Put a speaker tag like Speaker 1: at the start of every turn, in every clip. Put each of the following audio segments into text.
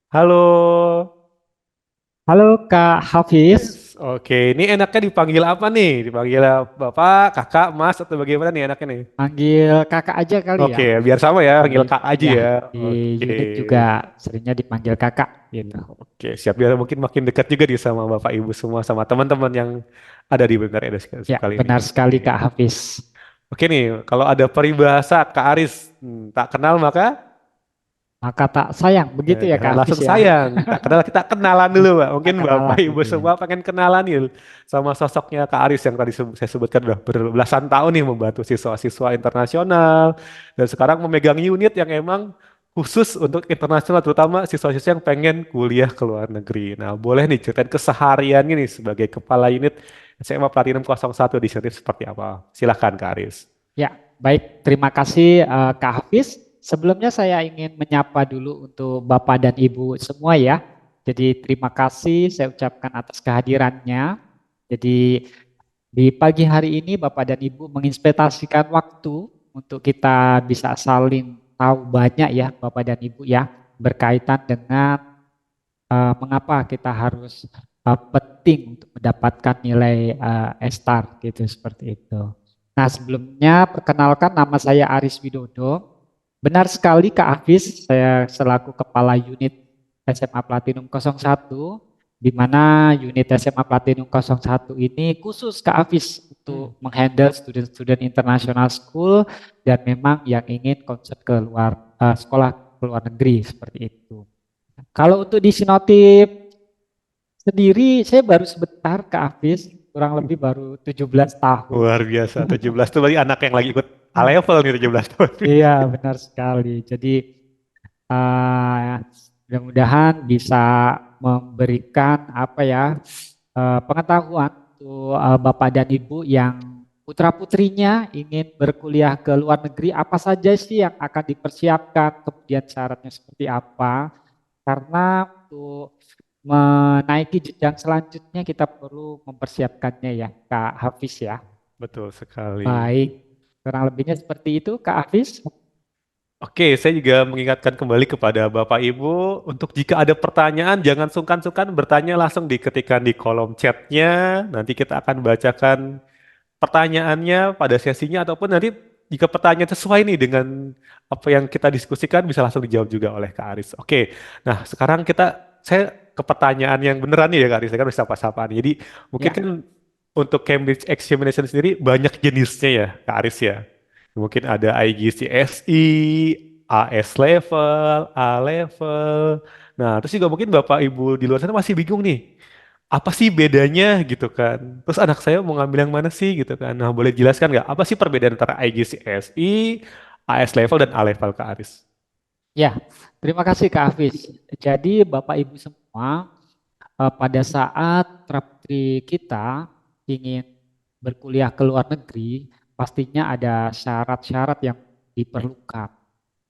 Speaker 1: Halo,
Speaker 2: Halo Kak Hafiz,
Speaker 1: oke. Ini enaknya dipanggil apa nih? Dipanggil Bapak, Kakak, Mas, atau bagaimana nih enaknya nih?
Speaker 2: panggil Kakak aja kali
Speaker 1: Oke,
Speaker 2: ya.
Speaker 1: biar sama ya,
Speaker 2: Di,
Speaker 1: panggil Kak aja
Speaker 2: ya,
Speaker 1: ya.
Speaker 2: di
Speaker 1: Oke,
Speaker 2: unit juga seringnya dipanggil Kakak gitu.
Speaker 1: oke. Siap biar mungkin makin dekat juga nih sama Bapak Ibu semua, sama teman-teman yang ada di Benar Edukasi
Speaker 2: Ya,
Speaker 1: kali ini.
Speaker 2: benar
Speaker 1: Oke.
Speaker 2: sekali Kak Hafiz.
Speaker 1: Oke nih, kalau ada peribahasa Kak Aris, tak kenal maka
Speaker 2: Maka tak sayang, begitu ya
Speaker 1: jangan
Speaker 2: Kak Hafiz
Speaker 1: langsung
Speaker 2: ya.
Speaker 1: sayang. Tak kenal kita kenalan dulu, Pak.
Speaker 2: Kita
Speaker 1: Mungkin Bapak
Speaker 2: kenalan
Speaker 1: Ibu
Speaker 2: gitu ya.
Speaker 1: semua pengen kenalan nih sama sosoknya Kak Aris yang tadi saya sebutkan udah berbelasan tahun nih membantu siswa-siswa internasional dan sekarang memegang unit yang emang khusus untuk internasional terutama siswa-siswa yang pengen kuliah ke luar negeri. Nah, boleh nih ceritain keseharian ini sebagai kepala unit SMA Platinum 01 di sini seperti apa? Silahkan Kak Aris.
Speaker 2: Ya, baik. Terima kasih Kak Hafiz. Sebelumnya saya ingin menyapa dulu untuk Bapak dan Ibu semua ya. Jadi terima kasih saya ucapkan atas kehadirannya. Jadi di pagi hari ini Bapak dan Ibu menginvestasikan waktu untuk kita bisa saling tahu banyak ya Bapak dan Ibu ya berkaitan dengan mengapa kita harus penting untuk mendapatkan nilai S-star gitu seperti itu. Nah, sebelumnya perkenalkan nama saya Aris Widodo. Benar sekali Kak Hafiz, saya selaku kepala unit SMA Platinum 01 di mana unit SMA Platinum 01 ini khusus Kak Hafiz
Speaker 1: Hmm.
Speaker 2: untuk menghandle student-student international school dan memang yang ingin concern ke luar sekolah ke luar negeri seperti itu. Kalau untuk di Sinotip sendiri, saya baru sebentar ke Hafiz, kurang lebih baru 17 tahun.
Speaker 1: Luar biasa, 17 tuh berarti anak yang lagi ikut A-level nih 17 tahun.
Speaker 2: Iya, benar sekali. Jadi, eh, mudah-mudahan bisa memberikan apa ya pengetahuan untuk Bapak dan Ibu yang putra-putrinya ingin berkuliah ke luar negeri, apa saja sih yang akan dipersiapkan, kemudian syaratnya seperti apa. Karena untuk menaiki jenjang selanjutnya kita perlu mempersiapkannya ya, Kak Hafiz ya.
Speaker 1: Betul sekali.
Speaker 2: Baik, kurang lebihnya seperti itu, Kak Hafiz.
Speaker 1: Oke, saya juga mengingatkan kembali kepada Bapak Ibu untuk jika ada pertanyaan jangan sungkan-sungkan bertanya langsung diketikkan di kolom chatnya. Nanti kita akan bacakan pertanyaannya pada sesinya ataupun nanti jika pertanyaan sesuai nih dengan apa yang kita diskusikan bisa langsung dijawab juga oleh Kak Aris. Oke, nah sekarang saya ke pertanyaan yang beneran nih ya Kak Aris, saya kan bisa sapa-sapaan. Jadi mungkin kan
Speaker 2: Ya,
Speaker 1: untuk Cambridge Examination sendiri banyak jenisnya ya Kak Aris ya. Mungkin ada IGCSE, AS level, A level. Nah, terus juga mungkin Bapak Ibu di luar sana masih bingung nih apa sih bedanya gitu kan? Terus anak saya mau ngambil yang mana sih gitu kan? Nah, boleh jelaskan nggak apa sih perbedaan antara IGCSE, AS level dan A level Kak Aris?
Speaker 2: ya. Terima kasih Kak Hafiz. Jadi Bapak Ibu semua, pada saat terapi kita ingin berkuliah ke luar negeri, pastinya ada syarat-syarat yang diperlukan.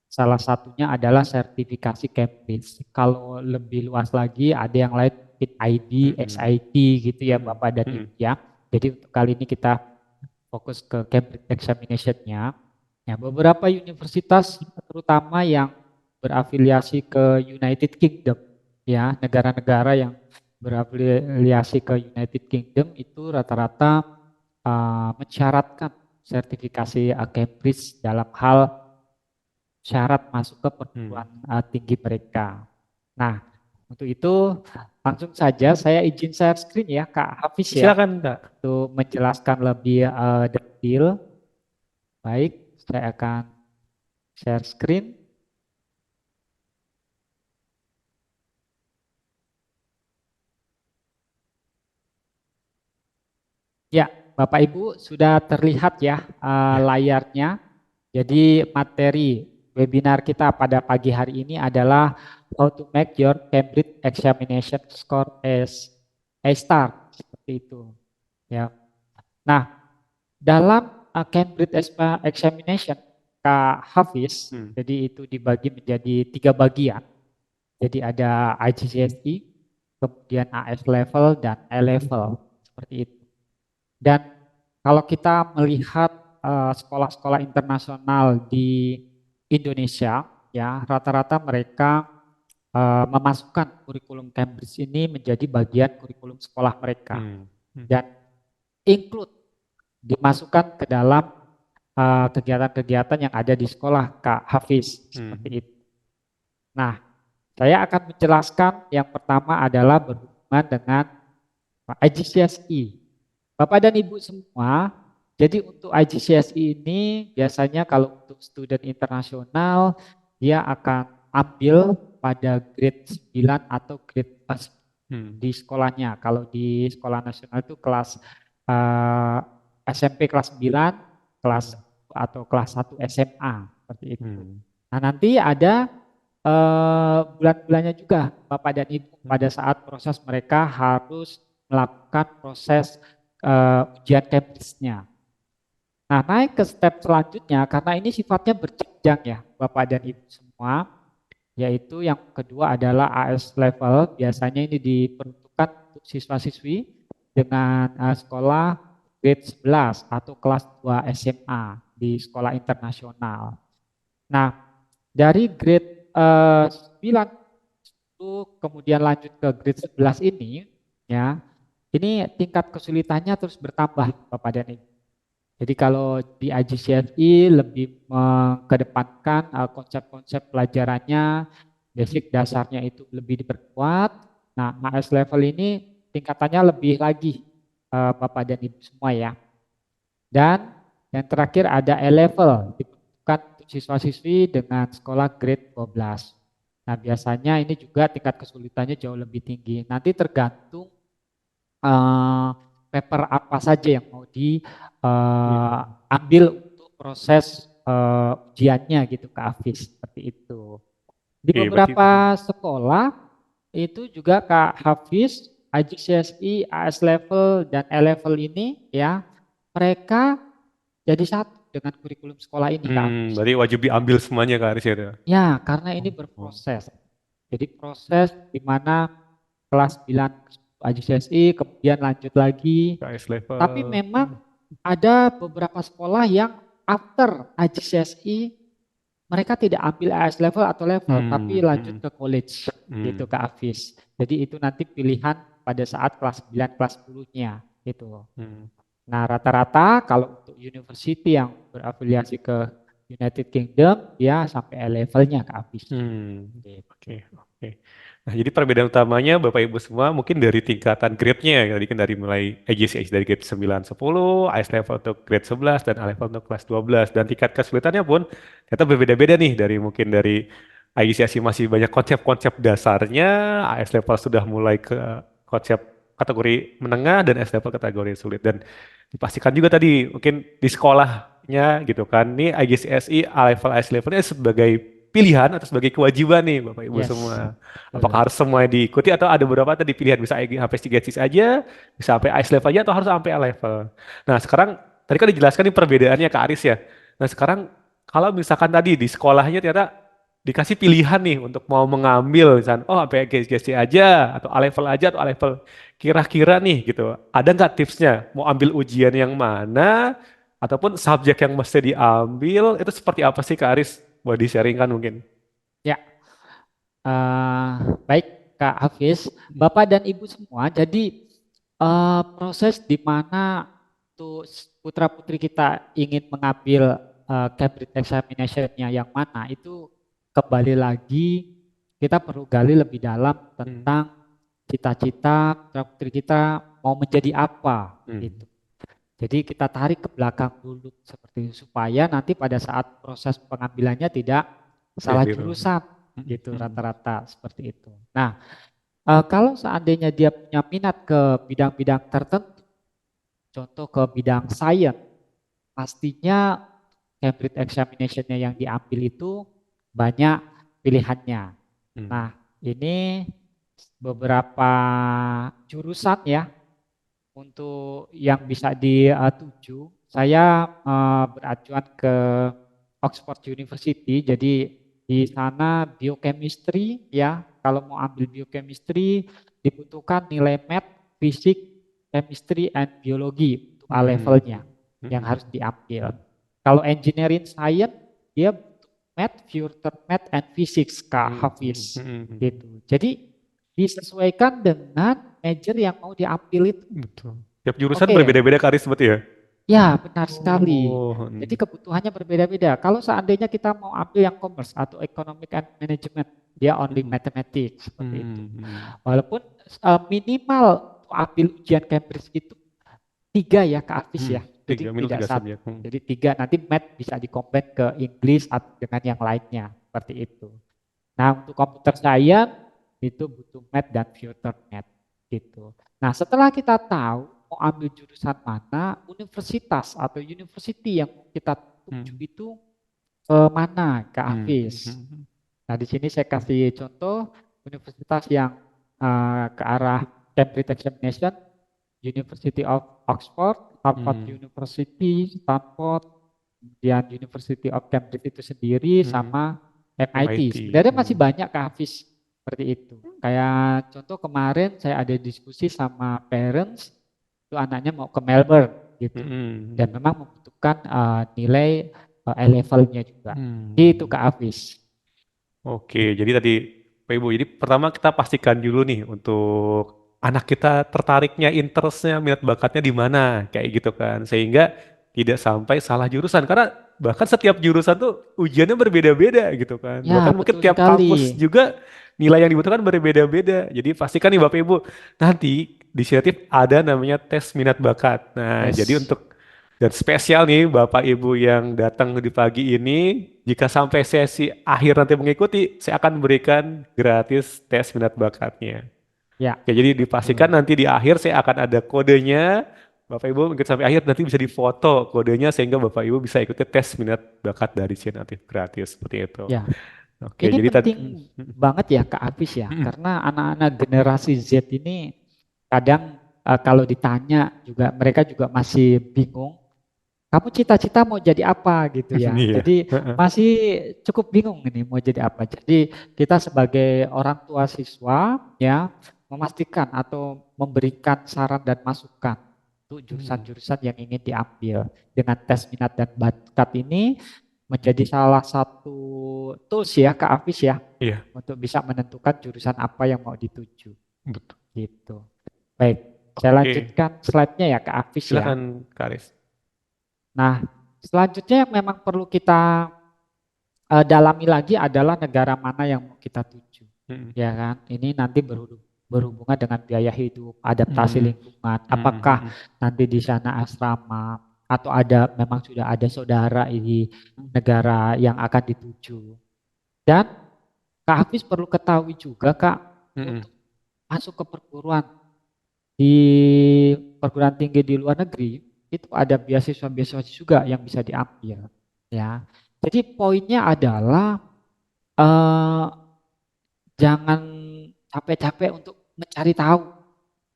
Speaker 2: Salah satunya adalah sertifikasi Cambridge. Kalau lebih luas lagi, ada yang lain mungkin ID,
Speaker 1: Mm-mm.
Speaker 2: SIT gitu ya
Speaker 1: Mm-mm.
Speaker 2: Bapak dan
Speaker 1: Mm-mm.
Speaker 2: Ibu ya. Jadi untuk kali ini kita fokus ke Cambridge Examination-nya. Ya, beberapa universitas terutama yang berafiliasi ke United Kingdom ya, negara-negara yang berafiliasi ke United Kingdom itu rata-rata mensyaratkan sertifikasi Cambridge dalam hal syarat masuk ke
Speaker 1: Hmm.
Speaker 2: perguruan tinggi mereka. Nah, untuk itu langsung saja saya izin share screen ya Kak Hafiz ya
Speaker 1: Silakan Kak.
Speaker 2: untuk menjelaskan lebih detail. Baik, saya akan share screen. Ya, Bapak Ibu sudah terlihat ya
Speaker 1: Ya.
Speaker 2: layarnya. Jadi materi webinar kita pada pagi hari ini adalah how to make your Cambridge examination score as A star seperti itu. Ya. Nah, dalam Cambridge examination Kak Hafiz,
Speaker 1: Hmm.
Speaker 2: jadi itu dibagi menjadi tiga bagian. Jadi ada IGCSE, kemudian AS level dan A level seperti itu. Dan kalau kita melihat sekolah-sekolah internasional di Indonesia, ya rata-rata mereka memasukkan kurikulum Cambridge ini menjadi bagian kurikulum sekolah mereka
Speaker 1: Hmm. Hmm.
Speaker 2: dan include dimasukkan ke dalam kegiatan-kegiatan yang ada di sekolah, Kak Hafiz, seperti
Speaker 1: Hmm.
Speaker 2: itu. Nah, saya akan menjelaskan yang pertama adalah berhubungan dengan IGCSE. Bapak dan Ibu semua, jadi untuk IGCSE ini biasanya kalau untuk student internasional dia akan ambil pada grade 9 atau grade pas
Speaker 1: Hmm.
Speaker 2: di sekolahnya. Kalau di sekolah nasional itu kelas eh, SMP kelas 9, kelas
Speaker 1: Hmm.
Speaker 2: atau kelas 1 SMA seperti itu.
Speaker 1: Hmm.
Speaker 2: Nah, nanti ada bulan-bulannya juga Bapak dan Ibu pada
Speaker 1: Hmm.
Speaker 2: saat proses mereka harus melakukan proses ujian Cambridge-nya. Nah, naik ke step selanjutnya karena ini sifatnya berjenjang ya Bapak dan Ibu semua, yaitu yang kedua adalah AS level. Biasanya ini diperuntukkan untuk siswa-siswi dengan sekolah grade 11 atau kelas 2 SMA di sekolah internasional. Nah, dari grade 9 itu kemudian lanjut ke grade 11 ini ya, ini tingkat kesulitannya terus bertambah Bapak dan Ibu. Jadi kalau di IGCSE lebih mengedepankan konsep-konsep pelajarannya, basic dasarnya itu lebih diperkuat. Nah, AS level ini tingkatannya lebih lagi Bapak dan Ibu semua ya. Dan yang terakhir ada E-level, diperuntukkan untuk siswa-siswi dengan sekolah grade 12. Nah, biasanya ini juga tingkat kesulitannya jauh lebih tinggi. Nanti tergantung eh, paper apa saja yang mau
Speaker 1: Hmm.
Speaker 2: diambil untuk proses ujiannya gitu Kak Hafiz, seperti itu. Di
Speaker 1: Oke, berarti
Speaker 2: beberapa sekolah itu juga Kak Hafiz, IGCSE, AS level dan E level ini ya mereka jadi satu dengan kurikulum sekolah ini Kak Hafiz.
Speaker 1: berarti wajib diambil semuanya Kak Aris ya itu?
Speaker 2: Ya, karena ini
Speaker 1: Oh.
Speaker 2: berproses. Jadi proses di mana kelas 9 IGCSE kemudian lanjut lagi.
Speaker 1: KS
Speaker 2: Tapi
Speaker 1: level.
Speaker 2: memang ada beberapa sekolah yang after IGCSE mereka tidak ambil AS level atau level, tapi
Speaker 1: Hmm.
Speaker 2: lanjut
Speaker 1: Hmm.
Speaker 2: ke college gitu
Speaker 1: Hmm.
Speaker 2: ke Hafiz. Jadi itu nanti pilihan pada saat kelas 9, kelas 10-nya gitu.
Speaker 1: Hmm.
Speaker 2: Nah, rata-rata kalau untuk university yang berafiliasi ke United Kingdom, ya sampai levelnya ke Hafiz.
Speaker 1: Hmm,
Speaker 2: Gitu.
Speaker 1: oke, oke. Nah, jadi perbedaan utamanya Bapak Ibu semua mungkin dari tingkatan grade-nya ya. Tadi kan dari mulai AGCS dari grade 9 10, AS level untuk grade 11 dan A level untuk kelas 12 dan tingkat kesulitannya pun ternyata berbeda-beda nih dari mungkin dari AGCS masih banyak konsep-konsep dasarnya, AS level sudah mulai ke konsep kategori menengah dan S level kategori sulit dan dipastikan juga tadi mungkin di sekolahnya gitu kan. Nih IGCSE A level AS levelnya sebagai pilihan atau sebagai kewajiban nih Bapak Ibu
Speaker 2: Yes,
Speaker 1: semua.
Speaker 2: betul.
Speaker 1: Apakah harus semua diikuti atau ada beberapa tadi pilihan bisa sampai 3 aja, bisa sampai ice level aja atau harus sampai A level. Nah, sekarang tadi kan dijelaskan nih perbedaannya Kak Aris ya. Nah, sekarang kalau misalkan tadi di sekolahnya ternyata dikasih pilihan nih untuk mau mengambil misalkan oh sampai GC aja atau A level aja atau A level. Kira-kira nih gitu. Ada nggak tipsnya mau ambil ujian yang mana ataupun subjek yang mesti diambil itu seperti apa sih Kak Aris? Boleh di-sharingkan mungkin.
Speaker 2: Ya, eh, baik Kak Hafiz, Bapak dan Ibu semua. Jadi proses di mana tuh putra-putri kita ingin mengambil Cambridge examination-nya yang mana itu kembali lagi kita perlu gali lebih dalam
Speaker 1: Hmm.
Speaker 2: tentang cita-cita putra-putri kita mau menjadi apa
Speaker 1: Hmm.
Speaker 2: gitu. Jadi kita tarik ke belakang dulu seperti itu supaya nanti pada saat proses pengambilannya tidak salah
Speaker 1: Keliru.
Speaker 2: jurusan
Speaker 1: Hmm.
Speaker 2: gitu
Speaker 1: Hmm.
Speaker 2: rata-rata seperti itu. Nah, kalau seandainya dia punya minat ke bidang-bidang tertentu, contoh ke bidang sains, pastinya Cambridge examination-nya yang diambil itu banyak pilihannya.
Speaker 1: Hmm.
Speaker 2: Nah, ini beberapa jurusan ya untuk yang bisa dituju. Saya beracuan ke Oxford University, jadi di sana biochemistry ya, kalau mau ambil biochemistry dibutuhkan nilai math, fisik, chemistry, and biologi untuk A
Speaker 1: Hmm.
Speaker 2: levelnya yang
Speaker 1: Hmm.
Speaker 2: harus diambil. Kalau engineering science dia butuh Math, Future Math, and Physics, Kak
Speaker 1: Hmm,
Speaker 2: Hafiz.
Speaker 1: hmm, hmm.
Speaker 2: Gitu. Jadi disesuaikan dengan major yang mau diambil itu.
Speaker 1: Betul. Tiap jurusan
Speaker 2: Oke,
Speaker 1: berbeda-beda Kak Aris berarti ya?
Speaker 2: ya, benar sekali.
Speaker 1: Oh,
Speaker 2: Jadi kebutuhannya berbeda-beda. Kalau seandainya kita mau ambil yang commerce atau economic and management, dia only
Speaker 1: hmm,
Speaker 2: mathematics seperti itu.
Speaker 1: hmm, hmm.
Speaker 2: Walaupun minimal ambil ujian Cambridge itu tiga ya Kak Afis
Speaker 1: Hmm,
Speaker 2: ya. Jadi
Speaker 1: tiga minimal
Speaker 2: tidak
Speaker 1: tiga
Speaker 2: satu.
Speaker 1: subjek. Hmm.
Speaker 2: Jadi tiga nanti math bisa dikombin ke English atau dengan yang lainnya seperti itu. Nah untuk computer science itu butuh math dan future math gitu. Nah setelah kita tahu mau ambil jurusan mana, universitas atau university yang kita tuju
Speaker 1: Hmm,
Speaker 2: itu mana Kak
Speaker 1: hmm,
Speaker 2: Afis.
Speaker 1: hmm,
Speaker 2: Nah di sini saya kasih contoh universitas yang ke arah Cambridge Examination, University of Oxford, Harvard
Speaker 1: hmm,
Speaker 2: University, Stanford, kemudian University of Cambridge itu sendiri,
Speaker 1: hmm.
Speaker 2: sama MIT.
Speaker 1: MIT.
Speaker 2: Sebenarnya masih
Speaker 1: Hmm.
Speaker 2: banyak Kak Hafiz seperti itu. Kayak contoh kemarin saya ada diskusi sama parents, itu anaknya mau ke Melbourne gitu. Dan
Speaker 1: Hmm.
Speaker 2: memang membutuhkan nilai A-levelnya juga. Itu
Speaker 1: Hmm.
Speaker 2: Kak Hafiz.
Speaker 1: Oke, jadi tadi Pak Ibu, jadi pertama kita pastikan dulu nih untuk anak kita tertariknya, interestnya, minat bakatnya di mana, kayak gitu kan, sehingga tidak sampai salah jurusan. Karena bahkan setiap jurusan tuh ujiannya berbeda-beda gitu kan,
Speaker 2: Ya,
Speaker 1: bahkan mungkin
Speaker 2: betul
Speaker 1: tiap
Speaker 2: sekali.
Speaker 1: kampus juga nilai yang dibutuhkan berbeda-beda. Jadi pastikan nih Bapak Ibu, nanti di Inisiatif ada namanya tes minat bakat. Nah, jadi
Speaker 2: Yes.
Speaker 1: untuk dan spesial nih Bapak Ibu yang datang di pagi ini, jika sampai sesi akhir nanti mengikuti, saya akan berikan gratis tes minat bakatnya.
Speaker 2: Ya,
Speaker 1: Oke, jadi dipastikan
Speaker 2: betul.
Speaker 1: nanti di akhir saya akan ada kodenya. Bapak Ibu mengikuti sampai akhir nanti bisa difoto kodenya sehingga Bapak Ibu bisa ikuti tes minat bakat dari Natif gratis seperti itu.
Speaker 2: Ya,
Speaker 1: Oke,
Speaker 2: ini
Speaker 1: jadi tadi
Speaker 2: penting banget ya Kak Hafiz ya, karena anak-anak generasi Z ini kadang kalau ditanya juga mereka juga masih bingung. Kamu cita-cita mau jadi apa gitu ya.
Speaker 1: iya.
Speaker 2: Jadi masih cukup bingung ini mau jadi apa. Jadi kita sebagai orang tua siswa ya memastikan atau memberikan saran dan masukan untuk
Speaker 1: Hmm,
Speaker 2: jurusan-jurusan yang ingin diambil. Dengan tes minat dan bakat ini menjadi salah satu tools ya Kak Afis ya
Speaker 1: iya,
Speaker 2: untuk bisa menentukan jurusan apa yang mau dituju
Speaker 1: betul.
Speaker 2: gitu. Baik, saya
Speaker 1: Oke,
Speaker 2: lanjutkan slide-nya ya Kak Afis ya.
Speaker 1: silakan Karis.
Speaker 2: Nah, selanjutnya yang memang perlu kita dalami lagi adalah negara mana yang mau kita tuju.
Speaker 1: Hmm,
Speaker 2: Ya kan? Ini nanti berhubungan dengan biaya hidup, adaptasi
Speaker 1: hmm,
Speaker 2: lingkungan.
Speaker 1: hmm,
Speaker 2: Apakah
Speaker 1: hmm,
Speaker 2: nanti di sana asrama atau ada memang sudah ada saudara di negara yang akan dituju. Dan Kak Hafiz perlu ketahui juga Kak,
Speaker 1: hmm,
Speaker 2: untuk masuk ke di perguruan tinggi di luar negeri itu ada beasiswa-beasiswa juga yang bisa diambil ya. Jadi poinnya adalah eh, jangan capek-capek untuk mencari tahu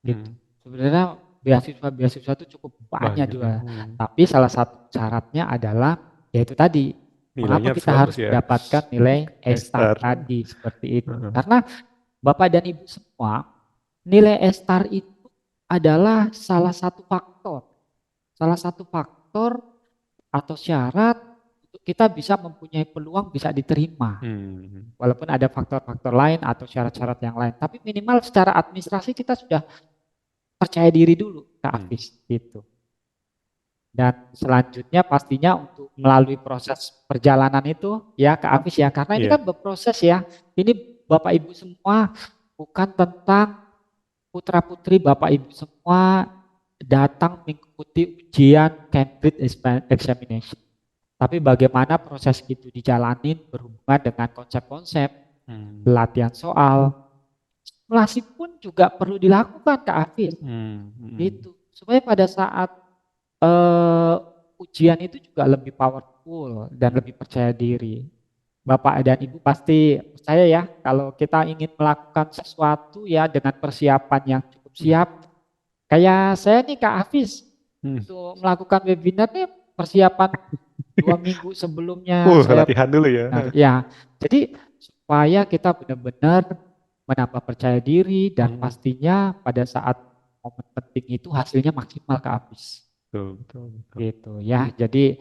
Speaker 2: gitu.
Speaker 1: hmm.
Speaker 2: Sebenarnya beasiswa-beasiswa itu cukup banyak
Speaker 1: Banyak ya.
Speaker 2: juga.
Speaker 1: Hmm.
Speaker 2: Tapi salah satu syaratnya adalah yaitu tadi
Speaker 1: Nilainya
Speaker 2: mengapa
Speaker 1: harus
Speaker 2: kita
Speaker 1: bagus
Speaker 2: harus
Speaker 1: ya.
Speaker 2: mendapatkan nilai S-star
Speaker 1: Star.
Speaker 2: tadi seperti itu.
Speaker 1: Heeh.
Speaker 2: Karena Bapak dan Ibu semua, nilai S-star itu adalah salah satu faktor atau syarat untuk kita bisa mempunyai peluang bisa diterima.
Speaker 1: Hmm.
Speaker 2: Walaupun ada faktor-faktor lain atau syarat-syarat yang lain, tapi minimal secara administrasi kita sudah percaya diri dulu, Kak
Speaker 1: Hmm.
Speaker 2: Afis, gitu. Dan selanjutnya pastinya untuk melalui proses perjalanan itu ya Kak Afis ya, karena ini
Speaker 1: Iya.
Speaker 2: kan berproses ya. Ini Bapak Ibu semua bukan tentang putra-putri Bapak Ibu semua datang mengikuti ujian Cambridge Examination. Tapi bagaimana proses itu dijalanin berhubungan dengan konsep-konsep,
Speaker 1: Hmm.
Speaker 2: pelatihan soal, simulasi pun juga perlu dilakukan Kak Afif.
Speaker 1: Hmm. Hmm.
Speaker 2: Gitu. Supaya pada saat eh, ujian itu juga lebih powerful dan lebih percaya diri. Bapak dan Ibu pasti percaya ya kalau kita ingin melakukan sesuatu ya dengan persiapan yang cukup
Speaker 1: Hmm.
Speaker 2: siap. Kayak saya nih Kak Hafiz
Speaker 1: Hmm.
Speaker 2: untuk melakukan webinar nih persiapan 2 minggu sebelumnya saya
Speaker 1: Latihan dulu ya.
Speaker 2: benar ya. Jadi supaya kita benar-benar menambah percaya diri dan
Speaker 1: Hmm.
Speaker 2: pastinya pada saat momen penting itu hasilnya maksimal Kak Hafiz.
Speaker 1: Betul, betul, betul.
Speaker 2: Gitu ya. Jadi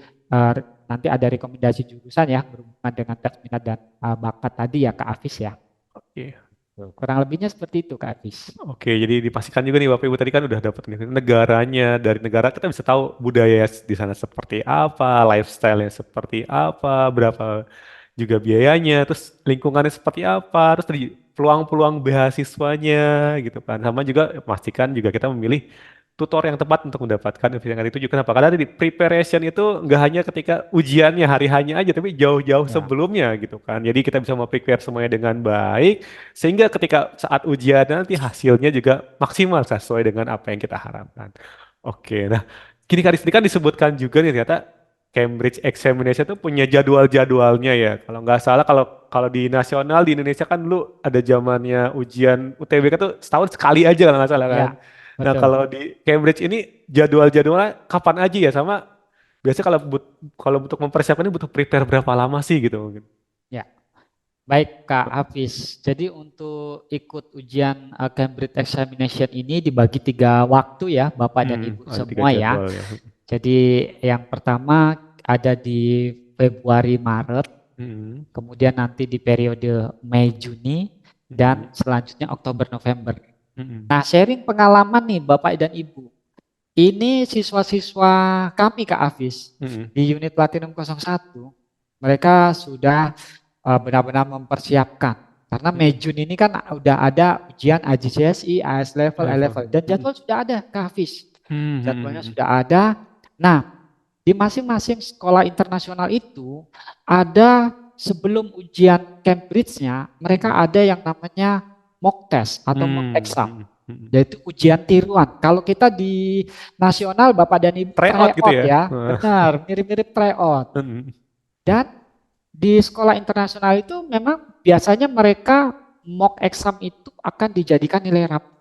Speaker 2: nanti ada rekomendasi jurusan ya berhubungan dengan tes minat dan bakat tadi ya Kak Afis ya.
Speaker 1: Oke.
Speaker 2: Tuh, kurang lebihnya seperti itu Kak Afis.
Speaker 1: Oke, jadi dipastikan juga nih Bapak Ibu tadi kan udah dapat nih negaranya, dari negara kita bisa tahu budaya di sana seperti apa, lifestyle-nya seperti apa, berapa juga biayanya, terus lingkungannya seperti apa, terus tadi peluang-peluang beasiswanya gitu kan. Sama juga pastikan juga kita memilih tutor yang tepat untuk mendapatkan investigasi itu juga. Kenapa? Karena di preparation itu nggak hanya ketika ujiannya hari hanya aja, tapi jauh-jauh
Speaker 2: Ya,
Speaker 1: sebelumnya gitu kan. Jadi kita bisa prepare semuanya dengan baik, sehingga ketika saat ujian nanti hasilnya juga maksimal sesuai dengan apa yang kita harapkan. Oke, nah kini Kak Rizky kan disebutkan juga nih ternyata Cambridge Examination itu punya jadwal-jadwalnya ya. Kalau nggak salah kalau kalau di nasional di Indonesia kan dulu ada zamannya ujian UTBK tuh setahun sekali aja kalau nggak salah kan.
Speaker 2: ya,
Speaker 1: Nah
Speaker 2: betul.
Speaker 1: kalau di Cambridge ini jadwal-jadwalnya kapan aja ya sama biasanya kalau untuk mempersiapkan ini butuh prepare berapa lama sih gitu mungkin.
Speaker 2: Ya. Baik Kak Hafiz, jadi untuk ikut ujian Cambridge Examination ini dibagi 3 waktu ya Bapak dan Ibu
Speaker 1: Ada tiga
Speaker 2: semua ya.
Speaker 1: jadwal ya.
Speaker 2: Jadi yang pertama ada di Februari Maret,
Speaker 1: Hmm,
Speaker 2: kemudian nanti di periode Mei Juni,
Speaker 1: hmm,
Speaker 2: dan selanjutnya Oktober November.
Speaker 1: hmm,
Speaker 2: Nah sharing pengalaman nih Bapak dan Ibu. Ini siswa-siswa kami Kak Hafiz
Speaker 1: hmm,
Speaker 2: di unit Platinum 01, mereka sudah benar-benar mempersiapkan. Karena Mei
Speaker 1: hmm,
Speaker 2: Juni ini kan udah ada ujian AJCSI, AS level, A
Speaker 1: level.
Speaker 2: level, dan
Speaker 1: Hmm,
Speaker 2: jadwal sudah ada Kak Hafiz.
Speaker 1: hmm, hmm,
Speaker 2: Jadwalnya
Speaker 1: hmm,
Speaker 2: sudah ada. Nah, di masing-masing sekolah internasional itu ada sebelum ujian Cambridge-nya, mereka
Speaker 1: hmm,
Speaker 2: ada yang namanya mock test atau mock
Speaker 1: hmm,
Speaker 2: exam,
Speaker 1: hmm, hmm.
Speaker 2: yaitu ujian tiruan. Kalau kita di nasional, Bapak dan Ibu
Speaker 1: Tryout gitu
Speaker 2: tryout
Speaker 1: ya.
Speaker 2: ya, benar, mirip-mirip tryout.
Speaker 1: Hmm,
Speaker 2: Dan di sekolah internasional itu memang biasanya mereka mock exam itu akan dijadikan nilai rapor.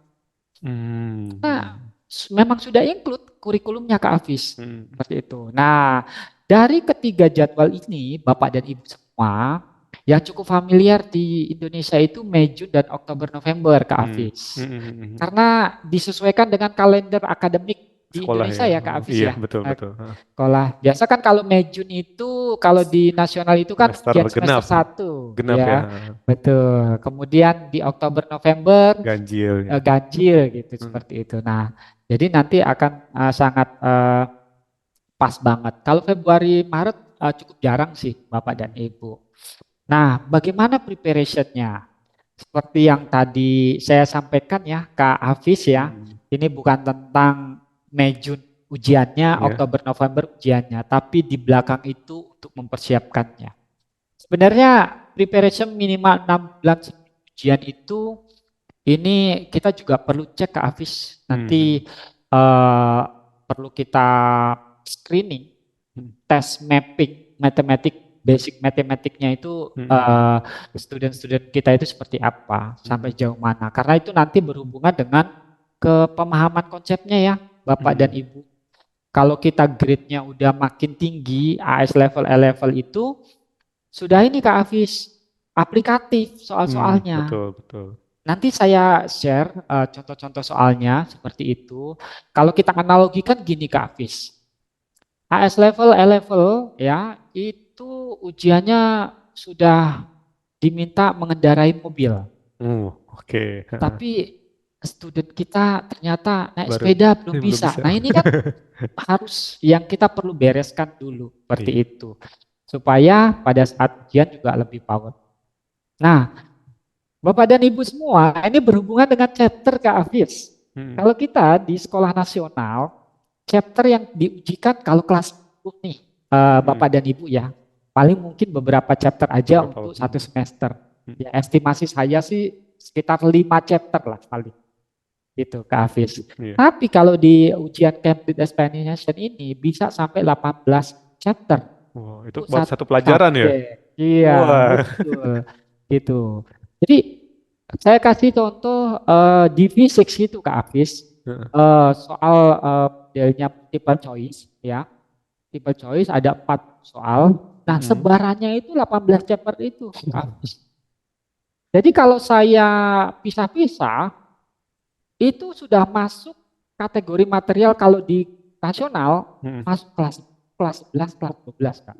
Speaker 2: Nah,
Speaker 1: hmm,
Speaker 2: memang sudah include kurikulumnya Kak Hafiz.
Speaker 1: hmm,
Speaker 2: Seperti itu. Nah, dari ketiga jadwal ini, Bapak dan Ibu semua, yang cukup familiar di Indonesia itu Mei, Juni, dan Oktober, November Kak
Speaker 1: hmm,
Speaker 2: Hafiz.
Speaker 1: hmm, hmm, hmm.
Speaker 2: Karena disesuaikan dengan kalender akademik di
Speaker 1: Sekolah
Speaker 2: Indonesia
Speaker 1: ya.
Speaker 2: ya Kak
Speaker 1: Oh,
Speaker 2: Hafiz
Speaker 1: iya,
Speaker 2: ya.
Speaker 1: betul
Speaker 2: Nah,
Speaker 1: betul.
Speaker 2: sekolah. Biasa kan kalau Mei Juni itu kalau di nasional itu kan
Speaker 1: Semester
Speaker 2: ujian semester
Speaker 1: genap,
Speaker 2: 1
Speaker 1: genap ya.
Speaker 2: ya. Betul. Kemudian di Oktober November
Speaker 1: Ganjil ya.
Speaker 2: ganjil gitu
Speaker 1: Hmm,
Speaker 2: seperti itu. Nah, jadi nanti akan sangat pas banget. Kalau Februari Maret cukup jarang sih Bapak dan Ibu. Nah, bagaimana preparationnya? Seperti yang tadi saya sampaikan ya, Kak Hafiz ya,
Speaker 1: hmm,
Speaker 2: ini bukan tentang Mei Juni ujiannya,
Speaker 1: ya.
Speaker 2: Oktober November ujiannya, tapi di belakang itu untuk mempersiapkannya. Sebenarnya preparation minimal 6 bulan sebelum ujian itu ini kita juga perlu cek Kak Hafiz.
Speaker 1: Hmm,
Speaker 2: Nanti perlu kita screening
Speaker 1: hmm,
Speaker 2: tes mapping matematik basic matematiknya itu
Speaker 1: hmm,
Speaker 2: student-student kita itu seperti apa, sampai
Speaker 1: hmm,
Speaker 2: jauh mana. Karena itu nanti berhubungan dengan kepemahaman konsepnya ya, Bapak dan
Speaker 1: hmm,
Speaker 2: Ibu. Kalau kita grade-nya udah makin tinggi, AS level, A level itu sudah ini Kak Hafiz, aplikatif soal-soalnya.
Speaker 1: betul betul.
Speaker 2: Nanti saya share contoh-contoh soalnya seperti itu. Kalau kita analogikan gini Kak Hafiz, AS level, A level ya itu ujiannya sudah diminta mengendarai mobil.
Speaker 1: Oke.
Speaker 2: Tapi student kita ternyata naik
Speaker 1: Baru
Speaker 2: sepeda belum
Speaker 1: belum
Speaker 2: bisa.
Speaker 1: bisa.
Speaker 2: Nah ini kan harus yang kita perlu bereskan dulu seperti
Speaker 1: Iya.
Speaker 2: itu. Supaya pada saat ujian juga lebih power. Nah, Bapak dan Ibu semua, ini berhubungan dengan chapter Kak Hafiz.
Speaker 1: Hmm,
Speaker 2: Kalau kita di sekolah nasional, chapter yang diujikan kalau kelas 10 nih,
Speaker 1: hmm,
Speaker 2: Bapak dan Ibu ya, paling mungkin beberapa chapter aja
Speaker 1: beberapa.
Speaker 2: untuk satu semester.
Speaker 1: Hmm,
Speaker 2: Ya, estimasi saya sih sekitar 5 chapter lah paling. Itu Kak Hafiz.
Speaker 1: iya.
Speaker 2: Tapi kalau di ujian Cambridge Examination ini bisa sampai 18 chapter
Speaker 1: Wow, itu
Speaker 2: untuk
Speaker 1: buat
Speaker 2: satu
Speaker 1: satu pelajaran ya?
Speaker 2: subjek. Iya,
Speaker 1: Wah.
Speaker 2: betul. Gitu. Jadi saya kasih contoh di V6 itu Kak Hafiz, soal modelnya multiple choice ya. Multiple choice ada 4 soal. Nah,
Speaker 1: Hmm,
Speaker 2: sebarannya itu 18 chapter itu Kak Hafiz. Jadi kalau saya pisah-pisah itu sudah masuk kategori material kalau di nasional
Speaker 1: hmm,
Speaker 2: masuk kelas kelas 11, kelas 12, Kak.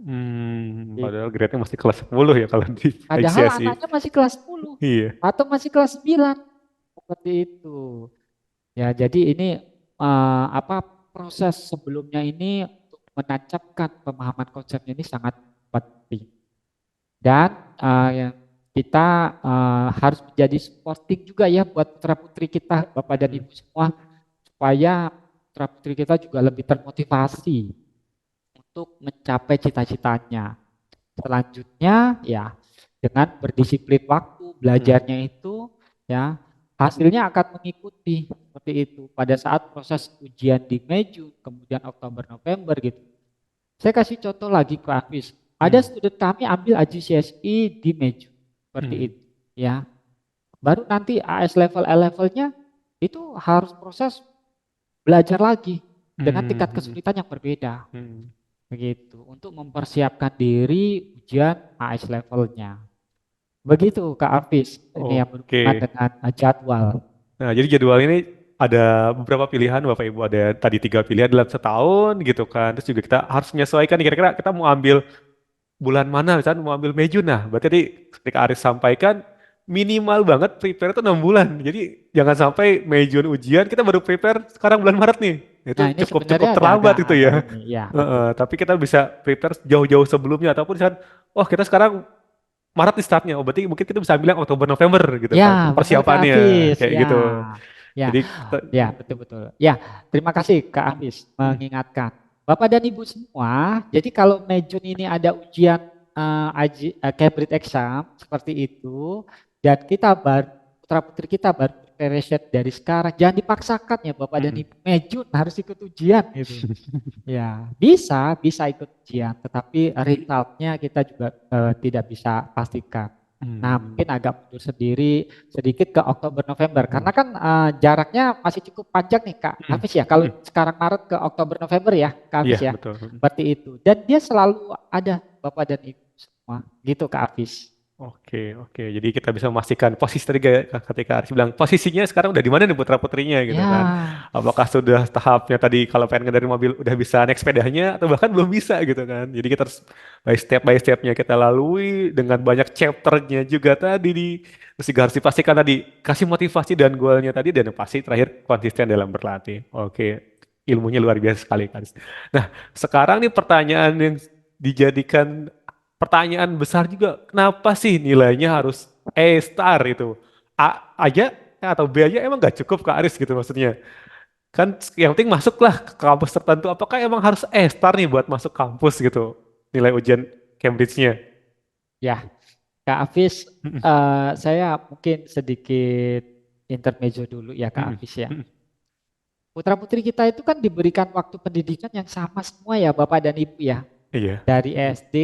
Speaker 1: Padahal
Speaker 2: Gitu.
Speaker 1: grade-nya masih kelas 10 ya kalau di
Speaker 2: Padahal
Speaker 1: HCSI.
Speaker 2: anaknya masih kelas 10
Speaker 1: Iya.
Speaker 2: atau masih kelas 9 seperti itu. Ya, jadi ini apa proses sebelumnya ini untuk menancapkan pemahaman konsepnya ini sangat penting. Dan ya, kita harus menjadi supporting juga ya buat putra-putri kita, Bapak dan
Speaker 1: Hmm.
Speaker 2: Ibu semua, supaya putra-putri kita juga lebih termotivasi untuk mencapai cita-citanya. Selanjutnya ya dengan berdisiplin waktu
Speaker 1: Hmm.
Speaker 2: belajarnya itu ya hasilnya akan mengikuti seperti itu pada saat proses ujian di Mei Juni kemudian Oktober November gitu. Saya kasih contoh lagi ke Hafiz. Ada
Speaker 1: Hmm.
Speaker 2: student kami ambil AJCSI di Mei Juni seperti
Speaker 1: Hmm.
Speaker 2: itu ya. Baru nanti AS level A levelnya itu harus proses belajar lagi dengan
Speaker 1: Hmm.
Speaker 2: tingkat
Speaker 1: Hmm.
Speaker 2: kesulitan yang berbeda.
Speaker 1: Hmm.
Speaker 2: Begitu, untuk mempersiapkan diri ujian AS levelnya. Begitu Kak Hafiz, ini yang
Speaker 1: Oke.
Speaker 2: berhubungan dengan jadwal.
Speaker 1: Nah, jadi jadwal ini ada beberapa pilihan Bapak Ibu. Ada tadi 3 pilihan dalam setahun gitu kan. Terus juga kita harus menyesuaikan nih, kira-kira kita mau ambil bulan mana, misalnya mau ambil Mei Juni. Nah, berarti tadi ketika Aris sampaikan minimal banget prepare itu 6 bulan. Jadi jangan sampai Mei Juni ujian kita baru prepare sekarang bulan Maret nih. Itu
Speaker 2: Nah, ini
Speaker 1: cukup cukup
Speaker 2: sebenarnya
Speaker 1: terlambat gitu
Speaker 2: agak
Speaker 1: ya.
Speaker 2: ini, ya betul.
Speaker 1: Tapi kita bisa prepare jauh-jauh sebelumnya ataupun misalnya, oh kita sekarang Maret nih startnya. Oh berarti mungkin kita bisa bilang Oktober November gitu
Speaker 2: Ya,
Speaker 1: kan
Speaker 2: betul Kak
Speaker 1: persiapannya
Speaker 2: Hafiz.
Speaker 1: kayak
Speaker 2: Ya,
Speaker 1: gitu.
Speaker 2: ya,
Speaker 1: Jadi
Speaker 2: ya, betul betul. Ya, terima kasih Kak Hafiz
Speaker 1: mm,
Speaker 2: mengingatkan. Bapak dan Ibu semua, jadi kalau Mei Juni ini ada ujian Cambridge exam seperti itu, dan kita baru putra putri kita baru preparation dari sekarang, jangan dipaksakan ya Bapak dan
Speaker 1: mm,
Speaker 2: Ibu. Mei Juni harus ikut ujian gitu. Ya, bisa ikut ujian, tetapi resultnya kita juga tidak bisa pastikan. Nah,
Speaker 1: mm,
Speaker 2: mungkin agak mundur sendiri sedikit ke Oktober November,
Speaker 1: mm,
Speaker 2: karena kan jaraknya masih cukup panjang nih Kak
Speaker 1: mm,
Speaker 2: Hafiz ya. Kalau
Speaker 1: mm.
Speaker 2: sekarang Maret ke Oktober November ya, Kak
Speaker 1: Iya
Speaker 2: Hafiz ya,
Speaker 1: betul.
Speaker 2: seperti itu. Dan dia selalu ada Bapak dan Ibu semua, gitu Kak Hafiz.
Speaker 1: Oke, oke. Jadi kita bisa memastikan posisi tadi ketika Aris bilang posisinya sekarang udah di mana nih putra putrinya gitu kan?
Speaker 2: Ya,
Speaker 1: Apakah sudah tahapnya tadi kalau pengen ngendarin mobil udah bisa naik sepedanya atau bahkan belum bisa gitu kan? Jadi kita harus by stepnya kita lalui dengan banyak chapternya juga tadi di terus juga harus dipastikan tadi kasih motivasi dan goalnya tadi dan pasti terakhir konsisten dalam berlatih. Oke, ilmunya luar biasa sekali kan. Nah, sekarang nih pertanyaan yang dijadikan pertanyaan besar juga, kenapa sih nilainya harus E star itu? A aja atau B aja emang nggak cukup Kak Aris gitu maksudnya. Kan yang penting masuklah ke kampus tertentu. Apakah emang harus E star nih buat masuk kampus gitu? Nilai ujian Cambridge-nya.
Speaker 2: ya Kak Hafiz,
Speaker 1: Mm-mm,
Speaker 2: saya mungkin sedikit intermezzo dulu ya Kak
Speaker 1: mm-mm,
Speaker 2: Hafiz ya.
Speaker 1: mm-mm.
Speaker 2: Putra-putri kita itu kan diberikan waktu pendidikan yang sama semua ya Bapak dan Ibu ya.
Speaker 1: Iya.
Speaker 2: Dari SD,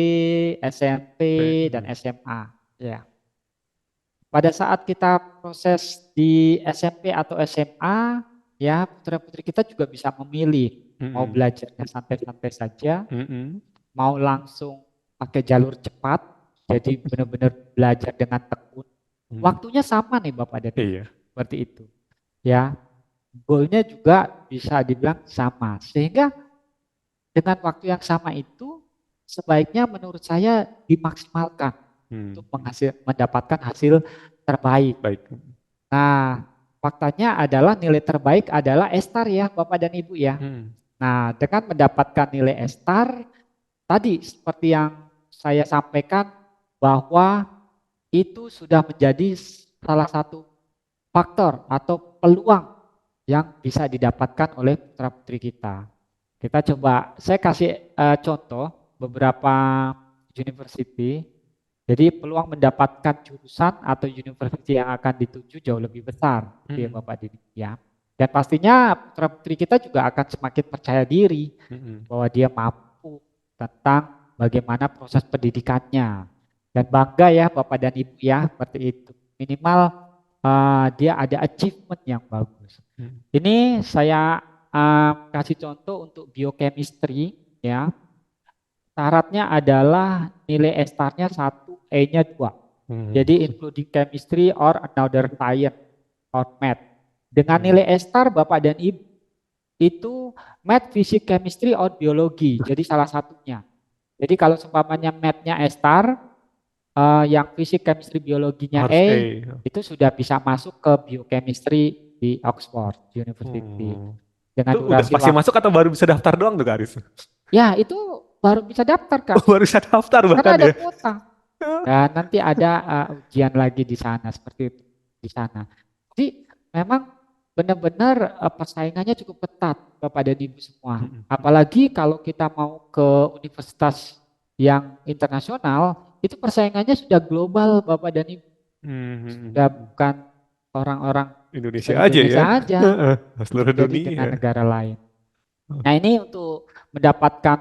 Speaker 2: SMP, dan
Speaker 1: Mm-mm,
Speaker 2: SMA. Ya. Pada saat kita proses di SMP atau SMA, ya putra-putri kita juga bisa memilih mau
Speaker 1: mm-mm,
Speaker 2: belajarnya santai-santai saja,
Speaker 1: mm-mm,
Speaker 2: mau langsung pakai jalur cepat, jadi benar-benar belajar dengan tekun.
Speaker 1: mm.
Speaker 2: Waktunya sama nih Bapak dan Ibu,
Speaker 1: Iya.
Speaker 2: seperti itu. Ya, goalnya juga bisa dibilang sama. Sehingga dengan waktu yang sama itu sebaiknya menurut saya dimaksimalkan
Speaker 1: Hmm.
Speaker 2: untuk mendapatkan hasil terbaik.
Speaker 1: Baik.
Speaker 2: Nah, faktanya adalah nilai terbaik adalah Estar ya Bapak dan Ibu ya.
Speaker 1: Hmm.
Speaker 2: Nah, dengan mendapatkan nilai Estar tadi seperti yang saya sampaikan bahwa itu sudah menjadi salah satu faktor atau peluang yang bisa didapatkan oleh putra-putri kita. Kita coba, saya kasih contoh beberapa university. Jadi peluang mendapatkan jurusan atau university yang akan dituju jauh lebih besar, gitu ya
Speaker 1: Hmm.
Speaker 2: Bapak Didi ya. Dan pastinya putra-putri kita juga akan semakin percaya diri
Speaker 1: Hmm.
Speaker 2: bahwa dia mampu tentang bagaimana proses pendidikannya. Dan bangga ya Bapak dan Ibu ya, seperti itu. Minimal dia ada achievement yang bagus.
Speaker 1: Hmm.
Speaker 2: Ini saya kasih contoh untuk biochemistry ya. Syaratnya adalah nilai S-nya 1, E-nya 2.
Speaker 1: Hmm.
Speaker 2: Jadi including chemistry or another science or math. Dengan
Speaker 1: Hmm.
Speaker 2: nilai S-, Bapak dan Ibu itu math, fisik, chemistry, or biologi. Jadi salah satunya. Jadi kalau seumpamanya math-nya A-star, yang fisik, chemistry, biologinya
Speaker 1: Harus
Speaker 2: A,
Speaker 1: A.
Speaker 2: itu sudah bisa masuk ke biochemistry di Oxford University.
Speaker 1: Hmm.
Speaker 2: Dengan
Speaker 1: Itu udah
Speaker 2: durasi
Speaker 1: pasti
Speaker 2: waktu,
Speaker 1: masuk atau baru bisa daftar doang tuh Kak Aris?
Speaker 2: ya itu baru bisa daftar Kak,
Speaker 1: Oh, baru bisa daftar
Speaker 2: karena
Speaker 1: bahkan
Speaker 2: ada
Speaker 1: ya.
Speaker 2: kuota. Dan nanti ada ujian lagi di sana seperti itu di sana. Jadi memang benar-benar persaingannya cukup ketat Bapak dan Ibu semua.
Speaker 1: Mm-mm.
Speaker 2: Apalagi kalau kita mau ke universitas yang internasional, itu persaingannya sudah global Bapak dan Ibu. Sudah
Speaker 1: Hmm.
Speaker 2: bukan orang-orang
Speaker 1: Indonesia aja ya.
Speaker 2: se-Indonesia aja, bisa
Speaker 1: Seluruh
Speaker 2: jadi dengan
Speaker 1: dunia.
Speaker 2: negara lain. Nah ini untuk mendapatkan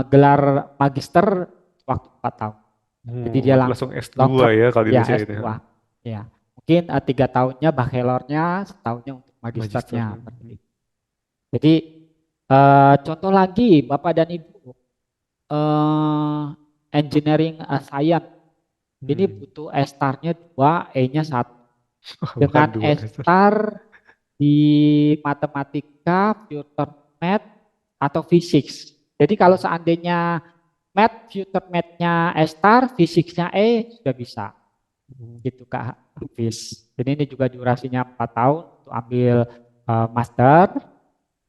Speaker 2: gelar magister waktu 4 tahun. Jadi dia
Speaker 1: Itu langsung
Speaker 2: langsung long
Speaker 1: S2
Speaker 2: term,
Speaker 1: ya kalau di
Speaker 2: ya
Speaker 1: Indonesia itu.
Speaker 2: S2. Ya, mungkin 3 tahunnya bachelornya, setahunnya untuk
Speaker 1: Magister.
Speaker 2: magisternya. Seperti itu. Jadi contoh lagi Bapak dan Ibu, eh, engineering science ini
Speaker 1: Hmm.
Speaker 2: butuh S-star-nya 2, E-nya 1.
Speaker 1: Bahkan
Speaker 2: Dengan
Speaker 1: dua S.
Speaker 2: S-star di matematika, future math, atau fisik. Jadi kalau seandainya math, future math-nya S-star, fisiknya E, sudah bisa. Gitu Kak Hafiz. Jadi ini juga durasinya 4 tahun untuk ambil master.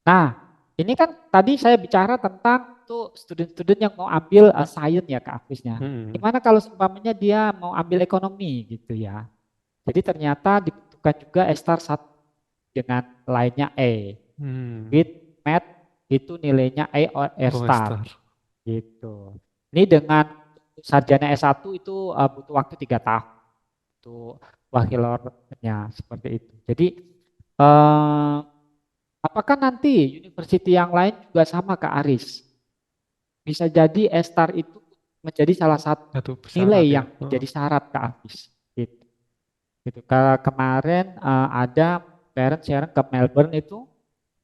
Speaker 2: Nah, ini kan tadi saya bicara tentang tuh student-student yang mau ambil science ya Kak Hafiznya.
Speaker 1: Hmm.
Speaker 2: Gimana kalau seumpamanya dia mau ambil ekonomi gitu ya. Jadi ternyata dibutuhkan juga S-star 1 dengan lainnya E.
Speaker 1: Hmm.
Speaker 2: With math itu nilainya E or
Speaker 1: Oh,
Speaker 2: R-star
Speaker 1: star.
Speaker 2: gitu. Ini dengan sarjana S1 itu butuh waktu 3 tahun untuk wakilornya seperti itu. Jadi eh, apakah nanti university yang lain juga sama Kak Aris? Bisa jadi S-star itu menjadi salah satu
Speaker 1: Satu
Speaker 2: nilai
Speaker 1: persyarat ya.
Speaker 2: yang menjadi syarat Kak Aris. Gitu. Gitu. Kemarin ada parent sharing ke Melbourne itu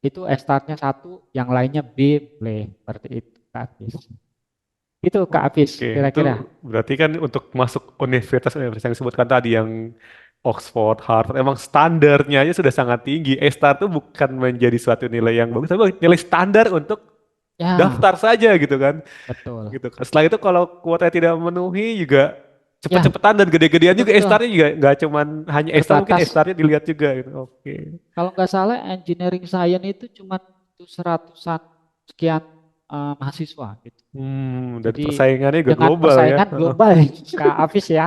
Speaker 2: S-starnya 1, yang lainnya B boleh seperti itu Kak Hafiz. Itu Kak Hafiz
Speaker 1: Oke, itu
Speaker 2: kira-kira.
Speaker 1: berarti kan untuk masuk universitas-universitas yang disebutkan tadi yang Oxford, Harvard, emang standarnya aja sudah sangat tinggi. A-star itu bukan menjadi suatu nilai yang bagus, tapi nilai standar untuk
Speaker 2: Ya,
Speaker 1: daftar saja gitu kan.
Speaker 2: betul.
Speaker 1: Gitu kan. Setelah itu kalau kuota tidak memenuhi juga
Speaker 2: Ya,
Speaker 1: cepet-cepetan dan gede-gedean juga
Speaker 2: betul.
Speaker 1: A-starnya juga nggak cuman hanya A-star, mungkin
Speaker 2: Terbatas.
Speaker 1: A-starnya dilihat juga gitu. Oke.
Speaker 2: Kalau nggak salah engineering science itu cuma tuh seratusan sekian mahasiswa gitu.
Speaker 1: Dan
Speaker 2: Jadi
Speaker 1: persaingannya juga
Speaker 2: dengan
Speaker 1: global ya.
Speaker 2: persaingan global Kak Hafiz ya.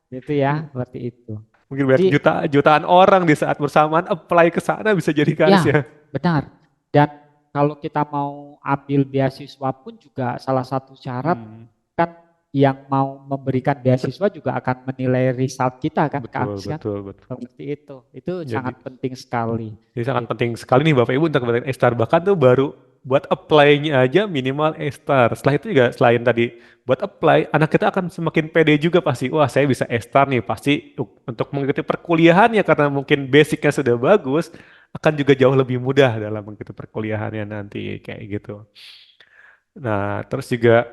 Speaker 2: Gitu ya, seperti itu.
Speaker 1: Mungkin
Speaker 2: Jadi
Speaker 1: banyak jutaan orang di saat bersamaan apply ke sana bisa jadi karis
Speaker 2: ya,
Speaker 1: ya.
Speaker 2: benar. Dan kalau kita mau ambil beasiswa pun juga salah satu syarat
Speaker 1: Hmm,
Speaker 2: kan yang mau memberikan beasiswa juga akan menilai result kita kan Kak
Speaker 1: betul,
Speaker 2: Hafiz kan.
Speaker 1: betul, betul.
Speaker 2: Seperti itu. Itu
Speaker 1: Jadi,
Speaker 2: sangat penting sekali.
Speaker 1: jadi sangat
Speaker 2: Gitu.
Speaker 1: penting sekali nih Bapak Ibu untuk mendapatkan A-star. Bahkan tuh baru buat apply-nya aja minimal A-star. Setelah itu juga selain tadi buat apply, anak kita akan semakin pede juga pasti. Wah, saya bisa A-star nih. Pasti untuk mengikuti perkuliahannya karena mungkin basicnya sudah bagus, akan juga jauh lebih mudah dalam mengikuti perkuliahannya nanti kayak gitu. Nah, terus juga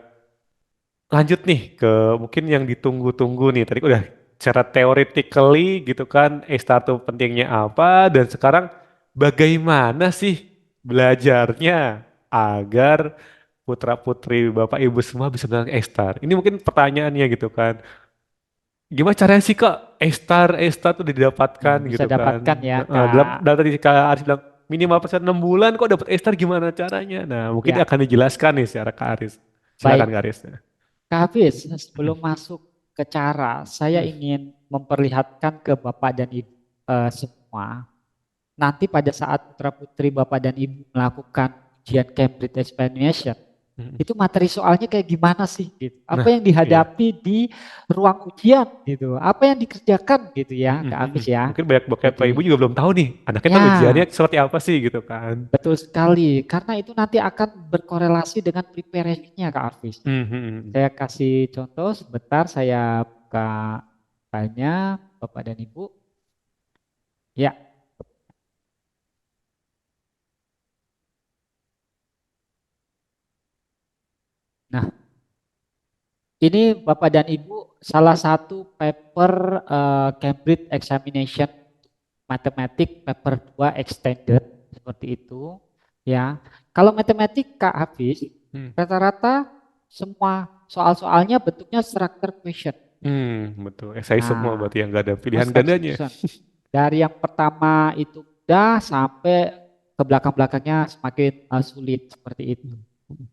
Speaker 1: lanjut nih ke mungkin yang ditunggu-tunggu nih. Tadi udah secara theoretically gitu kan, A-star tuh pentingnya apa, dan sekarang bagaimana sih belajarnya agar putra-putri Bapak Ibu semua bisa mendapatkan A-star. Ini mungkin pertanyaannya gitu kan. Gimana caranya sih Kak A-star tuh didapatkan
Speaker 2: Nah, bisa
Speaker 1: gitu kan.
Speaker 2: dapatkan ya
Speaker 1: Dalam,
Speaker 2: Kak.
Speaker 1: dalam tadi Kak Aris bilang minimal persen 6 bulan kok dapat A-star gimana caranya. Nah mungkin
Speaker 2: Ya,
Speaker 1: akan dijelaskan nih secara Kak Aris. Silakan Kak
Speaker 2: baik.
Speaker 1: Aris.
Speaker 2: Kak Hafiz, sebelum masuk ke cara, saya ingin memperlihatkan ke Bapak dan Ibu semua. Nanti pada saat putra-putri Bapak dan Ibu melakukan ujian Cambridge Examination, itu materi soalnya kayak gimana sih gitu. Apa
Speaker 1: Nah,
Speaker 2: yang
Speaker 1: iya.
Speaker 2: dihadapi di ruang ujian gitu. Apa yang dikerjakan gitu ya, Kak Hafiz ya.
Speaker 1: Mungkin banyak Bapak Ibu
Speaker 2: Jadi
Speaker 1: juga belum tahu nih, anaknya tuh ujiannya
Speaker 2: ya,
Speaker 1: seperti apa sih gitu kan.
Speaker 2: betul sekali. Karena itu nanti akan berkorelasi dengan preparation-nya Kak Hafiz.
Speaker 1: Mhm.
Speaker 2: Saya kasih contoh sebentar, saya buka tanya Bapak dan Ibu. Ya, nah ini Bapak dan Ibu salah satu paper Cambridge Examination Mathematics paper 2 extended seperti itu. ya. Kalau matematik Kak Hafiz,
Speaker 1: Hmm.
Speaker 2: rata-rata semua soal-soalnya bentuknya structure question.
Speaker 1: Betul. Esai semua
Speaker 2: Nah,
Speaker 1: berarti yang nggak ada
Speaker 2: semua
Speaker 1: pilihan
Speaker 2: structure
Speaker 1: gandanya.
Speaker 2: question. Dari yang pertama itu mudah sampai ke belakang-belakangnya semakin sulit seperti itu.
Speaker 1: Hmm.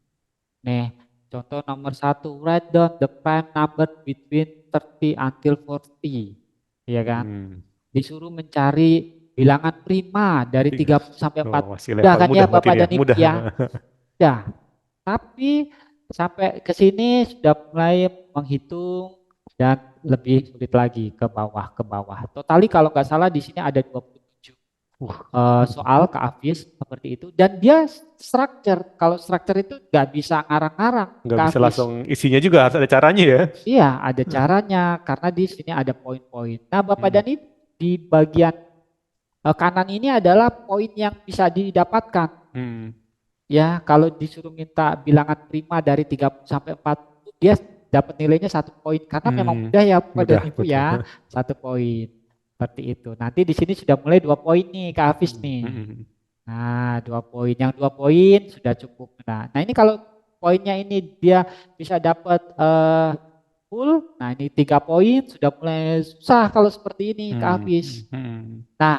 Speaker 2: Nih, contoh nomor satu, write down the prime number between 30 until 40. Iya kan?
Speaker 1: Hmm.
Speaker 2: Disuruh mencari bilangan prima dari
Speaker 1: Tiga.
Speaker 2: 30 sampai
Speaker 1: Oh,
Speaker 2: 40.
Speaker 1: masih
Speaker 2: Udah
Speaker 1: level
Speaker 2: kan ya
Speaker 1: mudah berarti
Speaker 2: Bapak
Speaker 1: ini ya.
Speaker 2: dan Ibu
Speaker 1: Mudah.
Speaker 2: ya? Udah. Tapi sampai ke sini sudah mulai menghitung dan lebih sulit lagi ke bawah ke bawah. Totali kalau nggak salah di sini ada 27
Speaker 1: Wah,
Speaker 2: soal ke Hafiz seperti itu dan dia structure. Kalau structure itu nggak bisa ngarang-ngarang
Speaker 1: nggak
Speaker 2: ke
Speaker 1: bisa
Speaker 2: Hafiz.
Speaker 1: langsung isinya juga harus ada caranya ya.
Speaker 2: Iya, ada caranya karena di sini ada poin-poin. Nah, Bapak
Speaker 1: Hmm.
Speaker 2: dan Ibu di bagian kanan ini adalah poin yang bisa didapatkan.
Speaker 1: Hmm.
Speaker 2: Ya, kalau disuruh minta bilangan prima dari 30 sampai 40, dia dapat nilainya 1 poin karena memang
Speaker 1: Hmm.
Speaker 2: mudah ya Bapak dan
Speaker 1: Mudah
Speaker 2: Ibu
Speaker 1: betul.
Speaker 2: ya, 1 poin. Seperti itu. Nanti di sini sudah mulai 2 poin nih Kak Hafiz
Speaker 1: Hmm.
Speaker 2: nih.
Speaker 1: Hmm.
Speaker 2: Nah, 2 poin. Yang 2 poin sudah cukup. Nah, ini kalau poinnya ini dia bisa dapat full. Nah, ini 3 poin sudah mulai susah kalau seperti ini Kak
Speaker 1: Hmm.
Speaker 2: Hafiz.
Speaker 1: Hmm.
Speaker 2: Nah,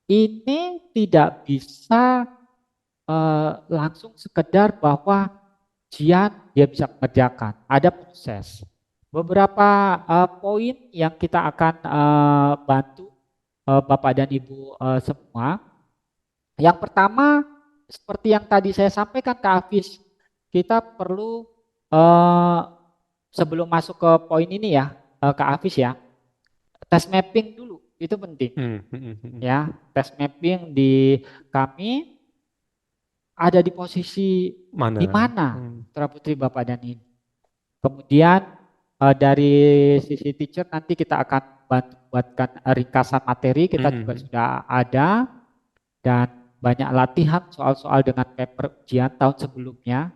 Speaker 2: ini tidak bisa langsung sekedar bahwa ujian dia bisa mengerjakan. Ada proses. Beberapa poin yang kita akan bantu Bapak dan Ibu semua. Yang pertama, seperti yang tadi saya sampaikan ke Hafiz, kita perlu eh, sebelum masuk ke poin ini ya, ke Hafiz ya, tes mapping dulu, itu penting.
Speaker 1: Hmm. Hmm. Hmm.
Speaker 2: Ya, tes mapping di kami ada di posisi di
Speaker 1: Mana?
Speaker 2: mana
Speaker 1: Hmm.
Speaker 2: Putra Putri Bapak dan Ibu. Kemudian dari sisi teacher nanti kita akan bantu buatkan ringkasan materi, kita juga
Speaker 1: Hmm.
Speaker 2: sudah ada dan banyak latihan soal-soal dengan paper ujian tahun sebelumnya.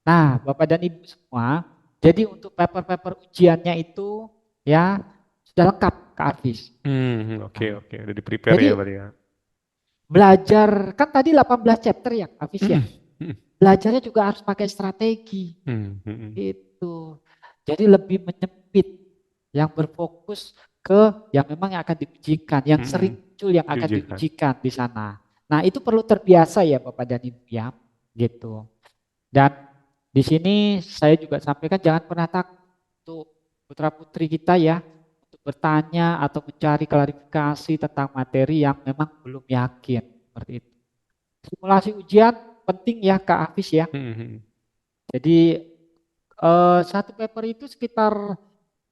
Speaker 2: Nah, Bapak dan Ibu semua, jadi untuk paper-paper ujiannya itu ya sudah lengkap Kak Arvis.
Speaker 1: Hmm. Oke,
Speaker 2: Nah,
Speaker 1: oke. Udah di prepare
Speaker 2: jadi
Speaker 1: ya berarti ya.
Speaker 2: belajar kan tadi 18 chapter ya Kak Arvis ya.
Speaker 1: Hmm. Hmm.
Speaker 2: Belajarnya juga harus pakai strategi.
Speaker 1: Hmm. Hmm.
Speaker 2: Itu. Jadi lebih menyempit yang berfokus ke yang memang yang akan diujikan, yang
Speaker 1: Hmm.
Speaker 2: sering muncul yang akan
Speaker 1: Diujikan.
Speaker 2: diujikan di sana. Nah, itu perlu terbiasa ya Bapak dan Ibu ya, gitu. Dan di sini saya juga sampaikan jangan pernah takut untuk putra-putri kita ya untuk bertanya atau mencari klarifikasi tentang materi yang memang belum yakin seperti itu. Simulasi ujian penting ya Kak Hafiz ya.
Speaker 1: Hmm. Hmm.
Speaker 2: Jadi satu paper itu sekitar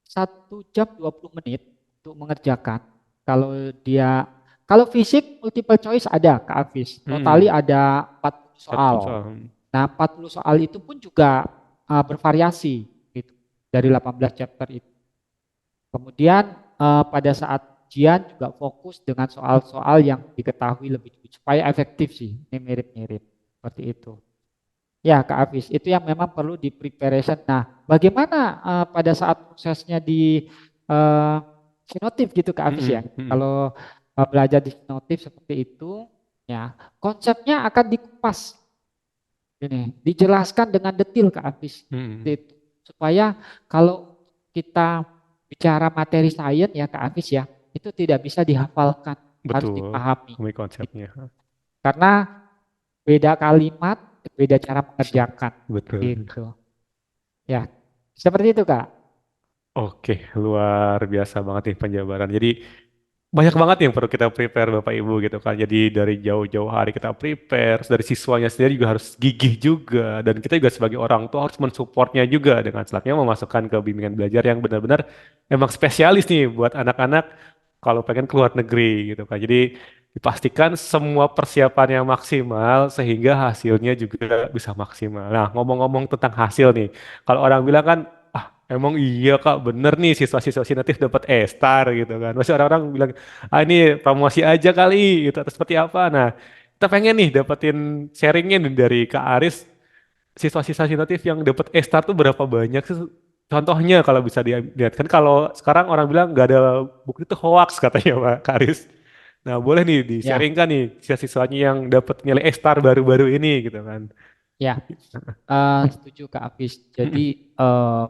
Speaker 2: 1 jam 20 menit untuk mengerjakan. Kalau dia, kalau fisik multiple choice ada Kak Hafiz. Totali
Speaker 1: Hmm.
Speaker 2: ada 40 soal.
Speaker 1: 40 soal.
Speaker 2: Nah, 40 soal itu pun juga bervariasi gitu dari 18 chapter itu. Kemudian pada saat ujian juga fokus dengan soal-soal yang diketahui lebih dulu supaya efektif sih. Ini mirip-mirip seperti itu. Ya, Kak Hafiz, itu yang memang perlu di preparation. Nah, bagaimana pada saat prosesnya di eh, sinotif gitu Kak Hafiz ya?
Speaker 1: Hmm. Hmm.
Speaker 2: Kalau belajar di sinotif seperti itu, ya konsepnya akan dikupas, ini dijelaskan dengan detail Kak Hafiz,
Speaker 1: Hmm.
Speaker 2: itu supaya kalau kita bicara materi sains ya Kak Hafiz ya, itu tidak bisa dihafalkan, harus
Speaker 1: Betul.
Speaker 2: dipahami.
Speaker 1: Kami konsepnya.
Speaker 2: Karena beda kalimat, beda cara mengerjakan,
Speaker 1: Betul.
Speaker 2: gitu. Ya, seperti itu Kak.
Speaker 1: Oke, luar biasa banget nih penjabaran. Jadi banyak banget yang perlu kita prepare Bapak Ibu gitu kan. Jadi dari jauh-jauh hari kita prepare, dari siswanya sendiri juga harus gigih juga. Dan kita juga sebagai orang tua harus mensupportnya juga dengan setelahnya memasukkan ke bimbingan belajar yang benar-benar emang spesialis nih buat anak-anak kalau pengen keluar negeri gitu kan. Jadi dipastikan semua persiapan yang maksimal sehingga hasilnya juga bisa maksimal. Nah, ngomong-ngomong tentang hasil nih, kalau orang bilang kan, ah emang iya kak bener nih siswa-siswa sinatif dapat E-star gitu kan. Masih orang-orang bilang, ah ini promosi aja kali gitu atau seperti apa. Nah, kita pengen nih dapetin sharingnya nih dari Kak Aris, siswa-siswa sinatif yang dapat E-star tuh berapa banyak sih? Contohnya kalau bisa dilihat kan kalau sekarang orang bilang nggak ada bukti itu hoax katanya Pak Karis. Nah, boleh nih
Speaker 2: Ya,
Speaker 1: di-sharingkan nih siswa-siswanya yang dapat nilai A-star baru-baru ini gitu kan.
Speaker 2: ya, setuju Kak Hafiz. Jadi
Speaker 1: Mm-mm,
Speaker 2: eh,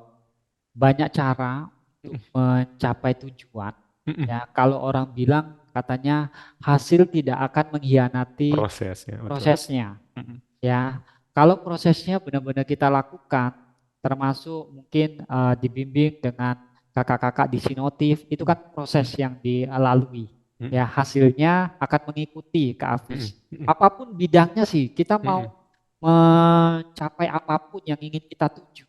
Speaker 2: banyak cara untuk
Speaker 1: mm-mm,
Speaker 2: mencapai tujuan.
Speaker 1: mm-mm.
Speaker 2: Ya, kalau orang bilang katanya hasil tidak akan mengkhianati
Speaker 1: Prosesnya, betul.
Speaker 2: prosesnya.
Speaker 1: Mm-mm,
Speaker 2: Ya, kalau prosesnya benar-benar kita lakukan, termasuk mungkin dibimbing dengan kakak-kakak di Sinotif, itu kan proses
Speaker 1: mm-mm,
Speaker 2: yang dilalui. Ya,
Speaker 1: mm-mm,
Speaker 2: hasilnya akan mengikuti ke
Speaker 1: mm-mm,
Speaker 2: Afis.
Speaker 1: mm-mm,
Speaker 2: Apapun bidangnya sih, kita
Speaker 1: mm-mm,
Speaker 2: mau mencapai apapun yang ingin kita tuju.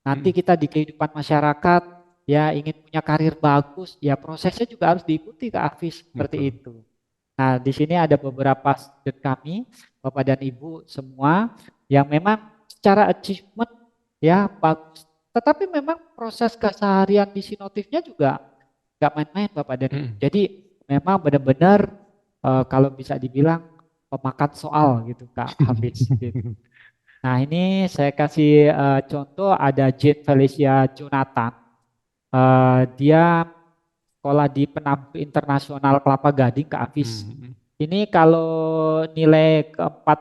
Speaker 2: Nanti
Speaker 1: mm-mm.
Speaker 2: kita di kehidupan masyarakat, ya ingin punya karir bagus, ya prosesnya juga harus diikuti ke Afis seperti
Speaker 1: Betul.
Speaker 2: itu. Nah, di sini ada beberapa student kami, Bapak dan Ibu semua, yang memang secara achievement ya bagus. Tetapi memang proses keseharian di Sinotifnya juga nggak main-main Bapak dan Ibu.
Speaker 1: Mm-mm.
Speaker 2: Jadi memang benar-benar kalau bisa dibilang pemakan soal gitu Kak Hafiz. Gitu. Nah, ini saya kasih contoh ada Jade Felicia Jonathan. Dia sekolah di Penabur Internasional Kelapa Gading Kak Hafiz.
Speaker 1: Mm-mm.
Speaker 2: Ini kalau nilai keempat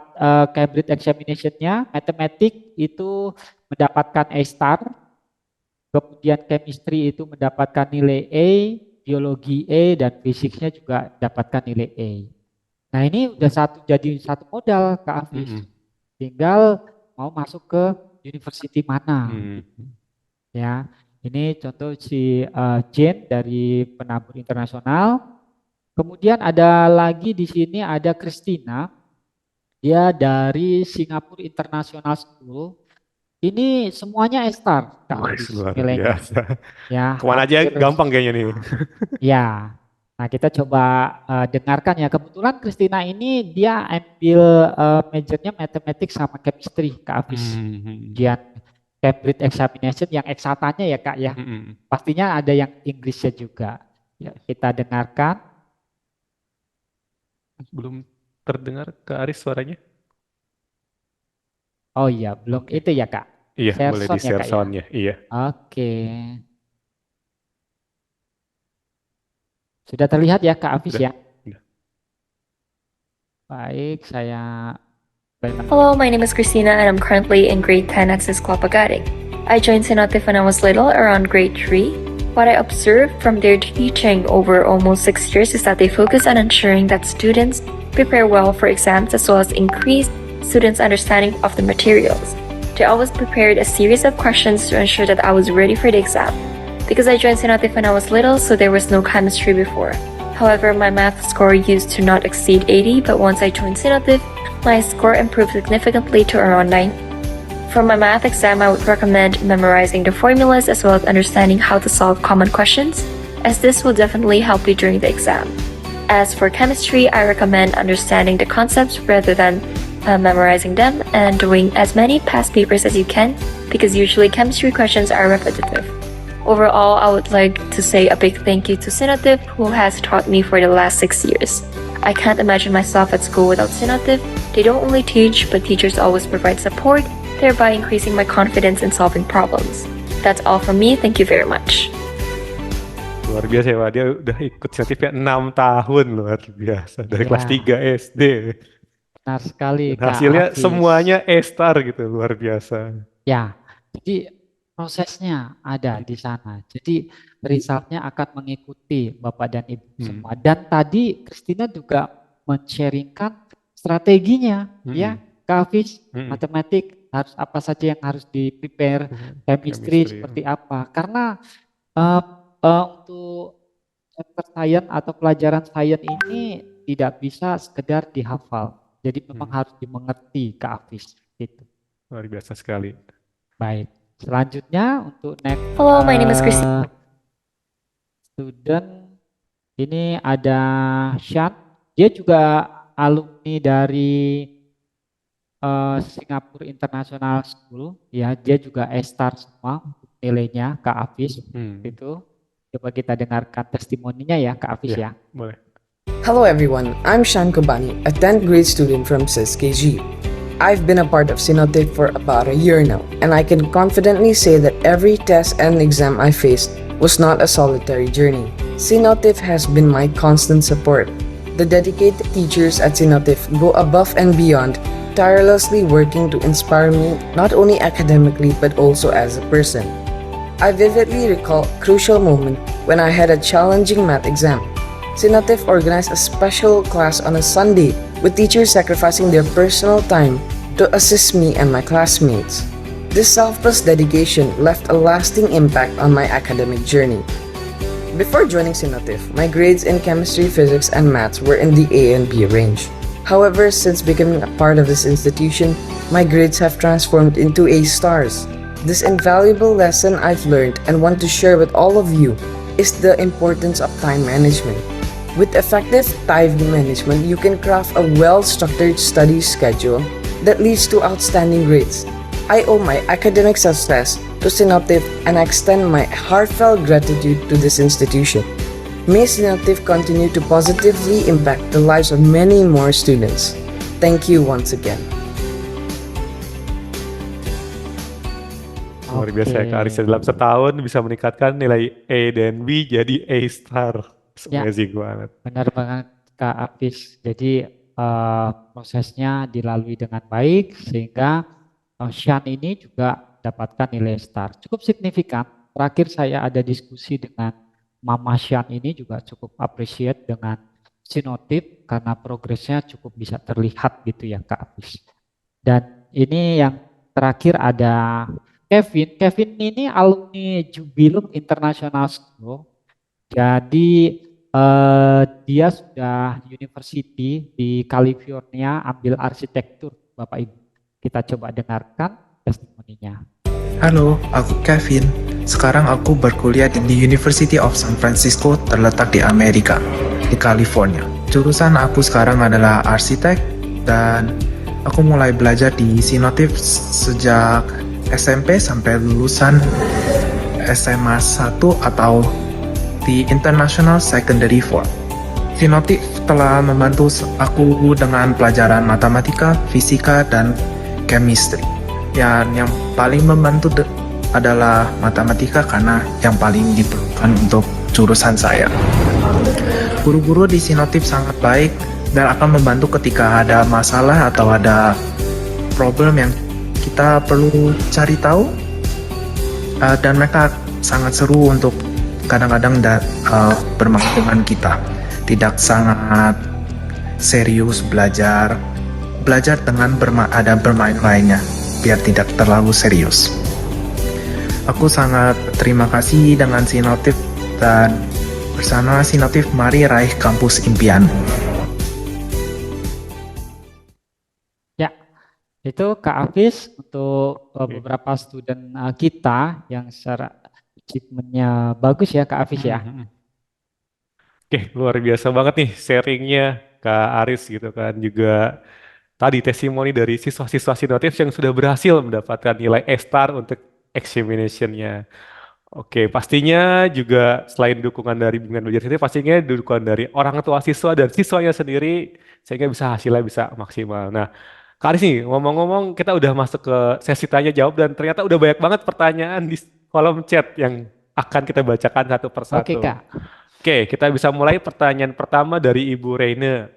Speaker 2: Cambridge Examination-nya, matematik itu mendapatkan A star, kemudian chemistry itu mendapatkan nilai A, biologi A, dan fisiknya juga mendapatkan nilai A. Nah ini udah jadi satu modal Kak Hafiz.
Speaker 1: Mm-mm.
Speaker 2: Tinggal mau masuk ke university mana,
Speaker 1: Mm-mm.
Speaker 2: ya. Ini contoh si Jane dari Penabur Internasional. Kemudian ada lagi di sini ada Christina. Dia dari Singapore International School. Ini semuanya S-star, Kak
Speaker 1: Wih,
Speaker 2: Hafiz,
Speaker 1: luar
Speaker 2: nilainya.
Speaker 1: biasa.
Speaker 2: Ya,
Speaker 1: Kemana aja
Speaker 2: hampir.
Speaker 1: gampang kayaknya nih.
Speaker 2: Ya. Nah, kita coba dengarkan ya. Kebetulan Christina ini dia ambil majornya matematik sama chemistry, Kak Hafiz.
Speaker 1: Mm-mm.
Speaker 2: Ujian Cambridge Examination yang eksatanya ya, Kak ya.
Speaker 1: Mm-mm.
Speaker 2: Pastinya ada yang Inggrisnya juga. Ya, kita dengarkan.
Speaker 1: Belum terdengar ke Aris suaranya?
Speaker 2: Oh iya, belum
Speaker 1: Oke.
Speaker 2: itu ya, Kak.
Speaker 1: Iya,
Speaker 2: Share
Speaker 1: boleh
Speaker 2: sound ya,
Speaker 1: di-share
Speaker 2: Kak ya.
Speaker 1: soundnya. Iya.
Speaker 2: Oke. Sudah terlihat ya Kak Afis
Speaker 1: Udah.
Speaker 2: ya?
Speaker 1: Udah.
Speaker 2: Baik, saya
Speaker 3: Hello, my name is Christina and I'm currently in grade 10 at Sisquapagading. I joined Sinotif when I was little, around grade 3. What I observed from their teaching over almost 6 years is that they focus on ensuring that students prepare well for exams as well as increase students' understanding of the materials. They always prepared a series of questions to ensure that I was ready for the exam. Because I joined Sinotif when I was little, so there was no chemistry before. However, my math score used to not exceed 80, but once I joined Sinotif, my score improved significantly to around 9. For my math exam, I would recommend memorizing the formulas as well as understanding how to solve common questions, as this will definitely help you during the exam. As for chemistry, I recommend understanding the concepts rather than memorizing them and doing as many past papers as you can, because usually chemistry questions are repetitive. Overall, I would like to say a big thank you to Sinotif, who has taught me for the last 6 years. I can't imagine myself at school without Sinotif. They don't only teach, but teachers always provide support, thereby increasing my confidence in solving problems. That's all from me. Thank you very much.
Speaker 1: Luar biasa ya, Pak. Dia udah ikut sensitifnya 6 tahun. Luar biasa. Dari kelas
Speaker 2: ya
Speaker 1: 3 SD.
Speaker 2: benar sekali
Speaker 1: Dan
Speaker 2: Kak
Speaker 1: hasilnya
Speaker 2: Hafiz.
Speaker 1: semuanya A-star gitu. Luar biasa.
Speaker 2: Ya, jadi prosesnya ada di sana. Jadi resultnya akan mengikuti Bapak dan Ibu
Speaker 1: Hmm.
Speaker 2: semua. Dan tadi Christina juga men-sharingkan strateginya ya,
Speaker 1: Mm-mm.
Speaker 2: Kak Hafiz,
Speaker 1: Mm-mm.
Speaker 2: matematik harus apa saja yang harus di-prepare, chemistry
Speaker 1: Chemistry.
Speaker 2: seperti apa. Karena eh, untuk chapter science atau pelajaran sains ini tidak bisa sekedar dihafal. Jadi memang
Speaker 1: Hmm.
Speaker 2: harus dimengerti Kak Hafiz. Gitu.
Speaker 1: Luar biasa sekali.
Speaker 2: Baik. Selanjutnya untuk next
Speaker 3: Hello, my name is Christina.
Speaker 2: student ini ada Shan. Dia juga alumni dari Singapore International School. Ya, dia juga A-star semua nilainya Kak Hafiz. Itu. Coba kita dengarkan testimoninya ya Kak Hafiz ya.
Speaker 1: Boleh.
Speaker 4: Hello everyone, I'm Shan Kubani, a 10th grade student from SISKG. I've been a part of Sinotic for about a year now, and I can confidently say that every test and exam I faced was not a solitary journey. Sinotic has been my constant support. The dedicated teachers at Sinotif go above and beyond, tirelessly working to inspire me not only academically but also as a person. I vividly recall a crucial moment when I had a challenging math exam. Sinotif organized a special class on a Sunday with teachers sacrificing their personal time to assist me and my classmates. This selfless dedication left a lasting impact on my academic journey. Before joining Sinotif, my grades in chemistry, physics, and maths were in the A and B range. However, since becoming a part of this institution, my grades have transformed into A stars. This invaluable lesson I've learned and want to share with all of you is the importance of time management. With effective time management, you can craft a well-structured study schedule that leads to outstanding grades. I owe my academic success to Sinotif and I extend my heartfelt gratitude to this institution. May Sinotif continue to positively impact the lives of many more students. Thank you once again.
Speaker 1: Luar biasa ya Kak Aris, dalam setahun bisa meningkatkan nilai A dan B jadi A star. It's
Speaker 2: Ya.
Speaker 1: amazing banget.
Speaker 2: Benar banget Kak Hafiz. Jadi prosesnya dilalui dengan baik sehingga Shan ini juga dapatkan nilai star. Cukup signifikan. Terakhir saya ada diskusi dengan Mama Shan ini juga cukup appreciate dengan Sinotif karena progresnya cukup bisa terlihat gitu ya Kak Hafiz. Dan ini yang terakhir ada Kevin. Kevin ini alumni Jubilum International School. Jadi dia sudah university di California ambil arsitektur Bapak Ibu. Kita coba dengarkan testimoninya.
Speaker 5: Halo, aku Kevin. Sekarang aku berkuliah di University of San Francisco terletak di Amerika, di California. Jurusan aku sekarang adalah arsitek dan aku mulai belajar di Sinotif sejak SMP sampai lulusan SMA 1 atau di International Secondary 4. Sinotif telah membantu aku dengan pelajaran matematika, fisika, dan chemistry. Yang paling membantu adalah matematika karena yang paling diperlukan untuk jurusan saya. Guru-guru di Sinotif sangat baik dan akan membantu ketika ada masalah atau ada problem yang kita perlu cari tahu, dan mereka sangat seru untuk kadang-kadang bermain dengan kita. Tidak sangat serius belajar dengan ada bermain lainnya biar tidak terlalu serius. Aku sangat terima kasih dengan Sinotif dan bersama Sinotif mari raih kampus impian.
Speaker 2: Itu Kak Hafiz untuk beberapa student kita yang secara achievementnya bagus ya Kak Hafiz ya.
Speaker 1: Oke, luar biasa banget nih sharingnya Kak Aris gitu kan. Juga tadi testimoni dari siswa-siswa Sinotif yang sudah berhasil mendapatkan nilai A star untuk examination-nya. Oke, pastinya juga selain dukungan dari bimbingan belajar sendiri, pastinya dukungan dari orang tua siswa dan siswanya sendiri sehingga bisa hasilnya bisa maksimal. Nah, Kak Aris nih, ngomong-ngomong kita udah masuk ke sesi tanya jawab dan ternyata udah banyak banget pertanyaan di kolom chat yang akan kita bacakan satu persatu.
Speaker 2: Oke Kak.
Speaker 1: Oke, kita bisa mulai pertanyaan pertama dari Ibu Reine.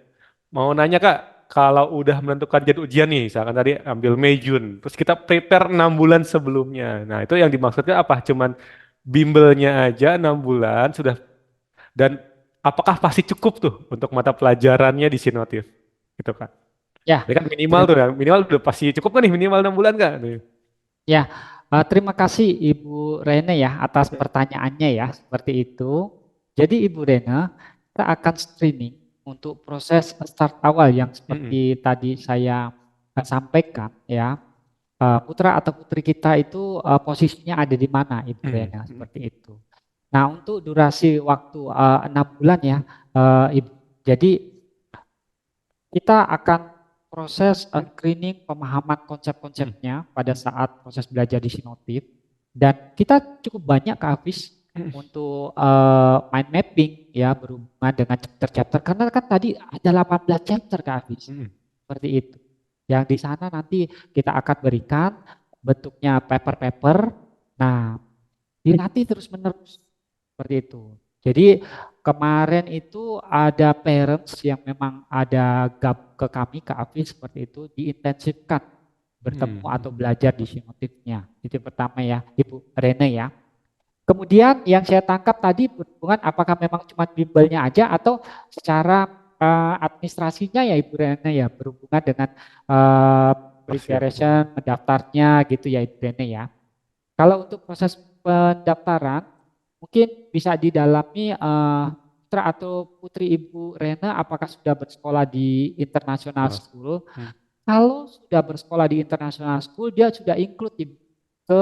Speaker 1: Mau nanya Kak, kalau udah menentukan jadwal ujian nih, misalkan tadi ambil Mei Jun, terus kita prepare 6 bulan sebelumnya. Nah, itu yang dimaksudkan apa? Cuman bimbelnya aja 6 bulan sudah, dan apakah pasti cukup tuh untuk mata pelajarannya di Sinotif? Gitu kan?
Speaker 2: Ya.
Speaker 1: Jadi kan minimal tuh, minimal udah pasti cukup kan nih minimal 6 bulan Kak?
Speaker 2: Ya, terima kasih Ibu Rene ya atas pertanyaannya ya, seperti itu. Jadi Ibu Rene, kita akan screening untuk proses start awal yang seperti tadi saya sampaikan ya. Putra atau putri kita itu posisinya ada di mana Ibu Rene, seperti itu. Nah, untuk durasi waktu 6 bulan ya, Ibu. Jadi kita akan proses screening pemahaman konsep-konsepnya pada saat proses belajar di Sinotif, dan kita cukup banyak Kak Hafiz untuk mind mapping ya berhubungan dengan chapter-chapter karena kan tadi ada 18 chapter Kak Hafiz. Seperti itu. Yang di sana nanti kita akan berikan bentuknya paper-paper. Nah, dilatih terus-menerus seperti itu. Jadi kemarin itu ada parents yang memang ada gab ke kami, ke Afis seperti itu, diintensifkan bertemu atau belajar di sinotimnya. Itu yang pertama ya, Ibu Rene ya. Kemudian yang saya tangkap tadi berhubungan apakah memang cuma bimbelnya aja atau secara administrasinya ya Ibu Rene ya, berhubungan dengan eh,
Speaker 1: Persiapan.
Speaker 2: preparation, mendaftarnya gitu ya Ibu Rene ya. Kalau untuk proses pendaftaran mungkin bisa didalami putra atau putri Ibu Rena apakah sudah bersekolah di international
Speaker 1: Kelas.
Speaker 2: school.
Speaker 1: Hmm.
Speaker 2: Kalau sudah bersekolah di international school, dia sudah include ke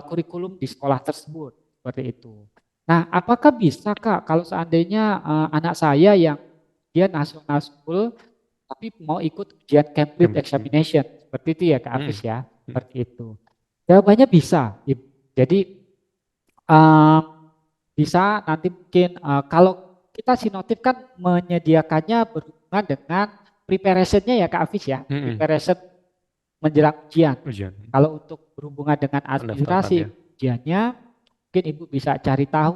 Speaker 2: kurikulum di sekolah tersebut seperti itu. Nah, apakah bisa Kak kalau seandainya anak saya yang dia national school tapi mau ikut ujian Cambridge
Speaker 1: Cambridge.
Speaker 2: examination seperti itu ya Kak
Speaker 1: Hmm.
Speaker 2: Afis ya,
Speaker 1: Hmm.
Speaker 2: seperti itu. Jawabannya bisa, Ibu. Jadi eh, bisa nanti mungkin kalau kita sinotif kan menyediakannya berhubungan dengan preparationnya ya Kak Afis ya,
Speaker 1: Hmm.
Speaker 2: preparation menjelang ujian.
Speaker 1: Ujian.
Speaker 2: Kalau untuk berhubungan dengan
Speaker 1: Pendaftaran ya.
Speaker 2: administrasi ujiannya, mungkin Ibu bisa cari tahu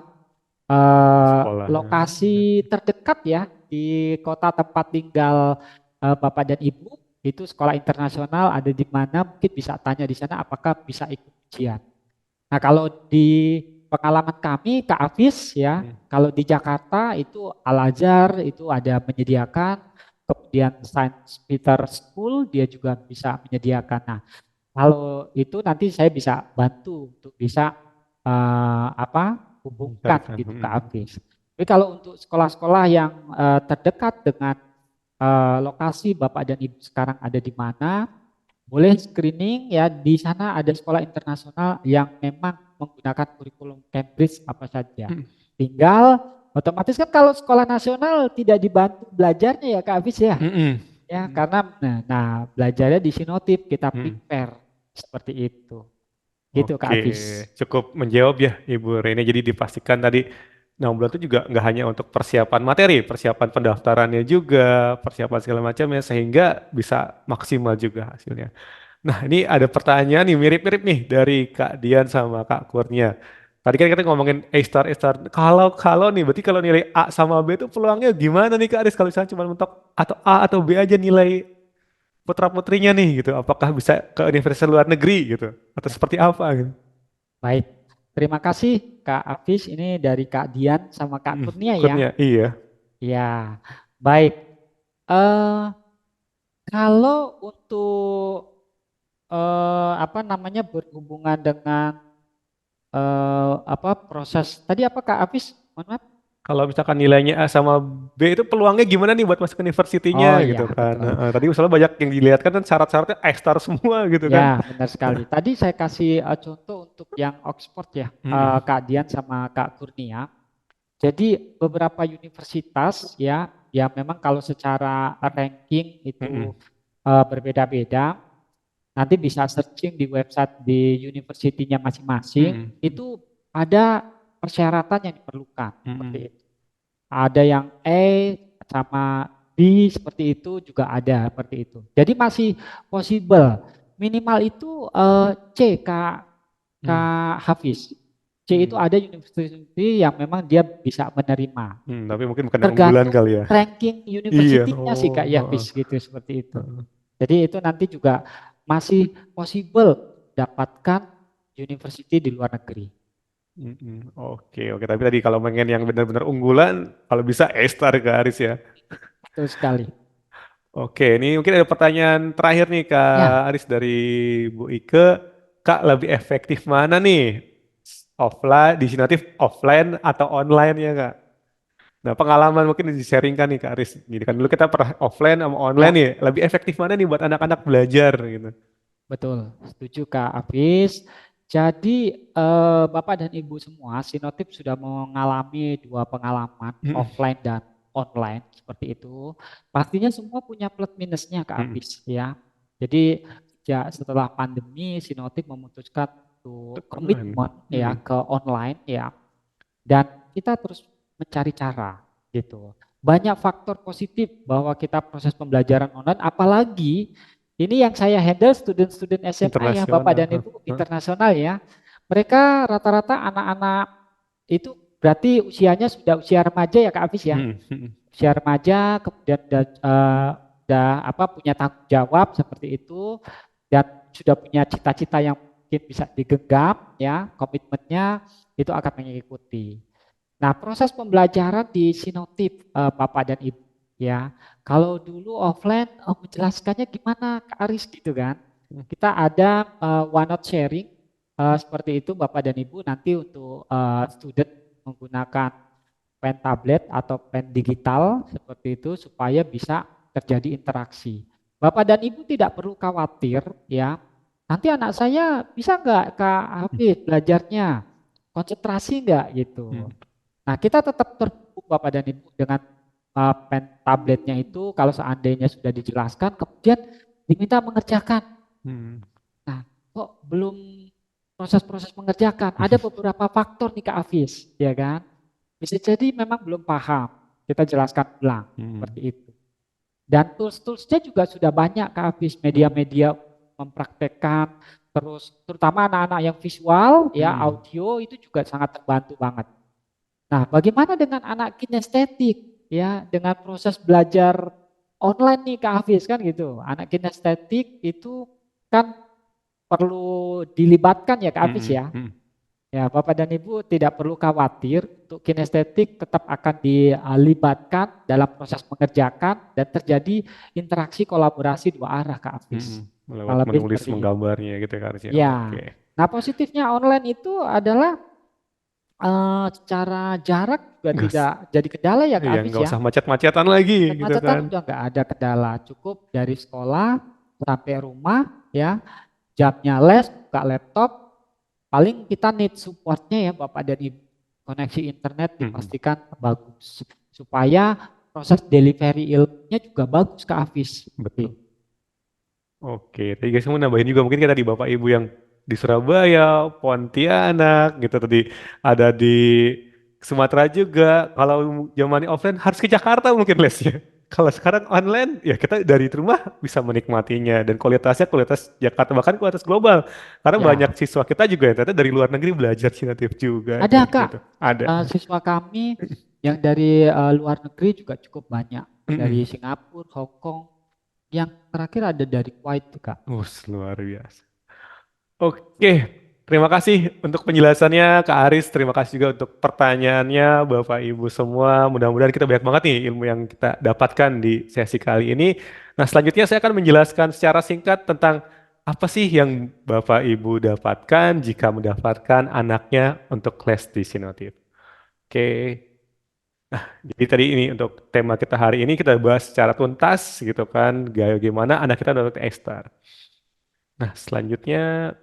Speaker 1: Sekolahnya.
Speaker 2: lokasi terdekat ya di kota tempat tinggal Bapak dan Ibu, itu sekolah internasional ada di mana, mungkin bisa tanya di sana apakah bisa ikut ujian. Nah, kalau di pengalaman kami Kak Afis ya, kalau di Jakarta itu Al-Azhar itu ada menyediakan, kemudian Saint Peter School dia juga bisa menyediakan. Nah, kalau itu nanti saya bisa bantu untuk bisa hubungkan
Speaker 1: Carikan.
Speaker 2: gitu Kak Afis. Tapi kalau untuk sekolah-sekolah yang terdekat dengan lokasi Bapak dan Ibu sekarang ada di mana, boleh screening ya, di sana ada sekolah internasional yang memang menggunakan kurikulum Cambridge apa saja. Tinggal otomatis kan kalau sekolah nasional tidak dibantu belajarnya ya Kak Hafiz ya. Ya, karena belajarnya di Sinotif kita prepare seperti itu. Gitu Kak
Speaker 1: Oke,
Speaker 2: Hafiz.
Speaker 1: cukup menjawab ya Ibu Rene. Jadi dipastikan tadi 6 bulan itu juga nggak hanya untuk persiapan materi, persiapan pendaftarannya juga, persiapan segala macamnya, sehingga bisa maksimal juga hasilnya. Nah, ini ada pertanyaan nih mirip-mirip nih dari Kak Dian sama Kak Kurnia. Tadi kan kita ngomongin A star. Kalau nih, berarti kalau nilai A sama B itu peluangnya gimana nih Kak Aris? Kalau misalnya cuma mentok atau A atau B aja nilai putra-putrinya nih gitu. Apakah bisa ke universitas luar negeri gitu? Atau seperti apa gitu?
Speaker 2: Baik. Terima kasih Kak Hafiz, ini dari Kak Dian sama Kak Kurnia ya.
Speaker 1: Kurnia, iya.
Speaker 2: Ya, baik. Eh kalau untuk berhubungan dengan proses tadi apa Kak Hafiz? Mohon maaf.
Speaker 1: Kalau misalkan nilainya A sama B itu peluangnya gimana nih buat masuk
Speaker 2: Oh
Speaker 1: universitinya gitu
Speaker 2: iya,
Speaker 1: kan.
Speaker 2: betul.
Speaker 1: Tadi misalnya banyak yang dilihat kan syarat-syaratnya A star semua gitu kan.
Speaker 2: Ya, benar sekali. Tadi saya kasih contoh untuk yang Oxford ya,
Speaker 1: Mm-mm.
Speaker 2: Kak Dian sama Kak Kurnia. Jadi beberapa universitas ya, yang memang kalau secara ranking itu
Speaker 1: Mm-mm.
Speaker 2: berbeda-beda. Nanti bisa searching di website di universitinya masing-masing.
Speaker 1: Mm-mm.
Speaker 2: Itu ada persyaratan yang diperlukan seperti
Speaker 1: Mm-mm.
Speaker 2: itu. Ada yang A sama B seperti itu juga ada seperti itu. Jadi masih possible. Minimal itu C
Speaker 1: Mm.
Speaker 2: Kak Hafiz. C itu
Speaker 1: Mm.
Speaker 2: ada university yang memang dia bisa menerima.
Speaker 1: Tapi mungkin bukan yang unggulan
Speaker 2: Tergantung
Speaker 1: kali ya.
Speaker 2: ranking
Speaker 1: Iya.
Speaker 2: universitinya sih Kak
Speaker 1: Heeh.
Speaker 2: Hafiz gitu seperti itu.
Speaker 1: Heeh.
Speaker 2: Jadi itu nanti juga masih possible dapatkan university di luar negeri.
Speaker 1: Oke, oke. Tapi tadi kalau pengen yang benar-benar unggulan, kalau bisa A-star ke Aris ya.
Speaker 2: Betul sekali.
Speaker 1: Oke, ini mungkin ada pertanyaan terakhir nih Kak
Speaker 2: Ya,
Speaker 1: Aris dari Bu Ike. Kak, lebih efektif mana nih? Offline, disinatif offline atau online ya Kak? Nah, pengalaman mungkin di-sharingkan nih Kak Aris. Jadi kan dulu kita pernah offline sama online
Speaker 2: ya,
Speaker 1: nih. Lebih efektif mana nih buat anak-anak belajar gitu?
Speaker 2: betul. Setuju Kak Hafiz. Jadi Bapak dan Ibu semua, Sinotip sudah mengalami dua pengalaman
Speaker 1: Mm-mm.
Speaker 2: offline dan online seperti itu. Pastinya semua punya plus minusnya Kak
Speaker 1: Mm-mm.
Speaker 2: Hafiz ya. Jadi ya setelah pandemi Sinotip memutuskan untuk
Speaker 1: Online.
Speaker 2: komitmen ya
Speaker 1: Mm-mm.
Speaker 2: ke online ya. Dan kita terus mencari cara gitu. Banyak faktor positif bahwa kita proses pembelajaran online, apalagi ini yang saya handle student-student SMA ya Bapak
Speaker 1: Internasional.
Speaker 2: dan Ibu internasional ya. Mereka rata-rata anak-anak itu berarti usianya sudah usia remaja ya Kak Hafiz ya? Usia remaja, kemudian udah apa punya tanggung jawab seperti itu dan sudah punya cita-cita yang mungkin bisa digenggam ya, komitmennya itu akan mengikuti. Nah, proses pembelajaran di Sinotip Bapak dan Ibu ya. Kalau dulu offline menjelaskannya gimana Kak Aris gitu kan. Kita ada OneNote sharing seperti itu Bapak dan Ibu nanti untuk student menggunakan pen tablet atau pen digital seperti itu supaya bisa terjadi interaksi. Bapak dan Ibu tidak perlu khawatir ya. Nanti anak saya bisa nggak Kak Hafiz belajarnya? Konsentrasi nggak gitu. Nah, kita tetap terhubung Bapak dan Ibu dengan pen tabletnya itu kalau seandainya sudah dijelaskan kemudian diminta mengerjakan. Nah, kok belum proses-proses mengerjakan? Ada beberapa faktor nih Kak Hafiz, ya kan? Bisa jadi memang belum paham. Kita jelaskan ulang seperti itu. Dan tools-toolsnya juga sudah banyak Kak Hafiz, media-media mempraktekkan, terus terutama anak-anak yang visual, ya audio itu juga sangat terbantu banget. Nah, bagaimana dengan anak kinestetik, ya dengan proses belajar online nih Kak Hafiz kan gitu. Anak kinestetik itu kan perlu dilibatkan ya Kak Hafiz ya. Ya, Bapak dan Ibu tidak perlu khawatir, untuk kinestetik tetap akan dilibatkan dalam proses mengerjakan dan terjadi interaksi kolaborasi dua arah Kak Hafiz.
Speaker 1: Lewat menulis menggambarnya gitu kan sih.
Speaker 2: Ya.
Speaker 1: Oke.
Speaker 2: Nah, positifnya online itu adalah secara jarak juga tidak jadi kendala ya Kak
Speaker 1: Iya,
Speaker 2: Hafiz
Speaker 1: nggak
Speaker 2: ya.
Speaker 1: usah macet-macetan lagi gitu
Speaker 2: Macet-macetan
Speaker 1: kan.
Speaker 2: udah nggak ada kendala, cukup dari sekolah sampai rumah ya, jamnya les, buka laptop. Paling kita need supportnya ya Bapak dan Ibu. Koneksi internet dipastikan bagus. Supaya proses delivery ilmunya juga bagus Kak Hafiz.
Speaker 1: Betul. Oke, tadi guys mau nambahin juga mungkin kita di Bapak Ibu yang di Surabaya, Pontianak gitu tadi ada di Sumatera juga. Kalau zaman offline harus ke Jakarta mungkin lesnya. Kalau sekarang online ya kita dari rumah bisa menikmatinya dan kualitasnya kualitas Jakarta bahkan kualitas global. Karena
Speaker 2: Ya.
Speaker 1: banyak siswa kita juga yang ternyata dari luar negeri belajar Sinatif juga.
Speaker 2: Ada
Speaker 1: kayak
Speaker 2: Kak,
Speaker 1: gitu. Ada.
Speaker 2: siswa kami yang dari luar negeri juga cukup banyak. Dari Singapura, Hong Kong, yang terakhir ada dari Kuwait Kak.
Speaker 1: Luar biasa. Oke, terima kasih untuk penjelasannya Kak Aris. Terima kasih juga untuk pertanyaannya Bapak Ibu semua. Mudah-mudahan kita banyak banget nih ilmu yang kita dapatkan di sesi kali ini. Nah, selanjutnya saya akan menjelaskan secara singkat tentang apa sih yang Bapak Ibu dapatkan jika mendapatkan anaknya untuk les di Sinotif. Oke. Nah, jadi tadi ini untuk tema kita hari ini kita bahas secara tuntas gitu kan, gimana anak kita dapat A-star. Nah, selanjutnya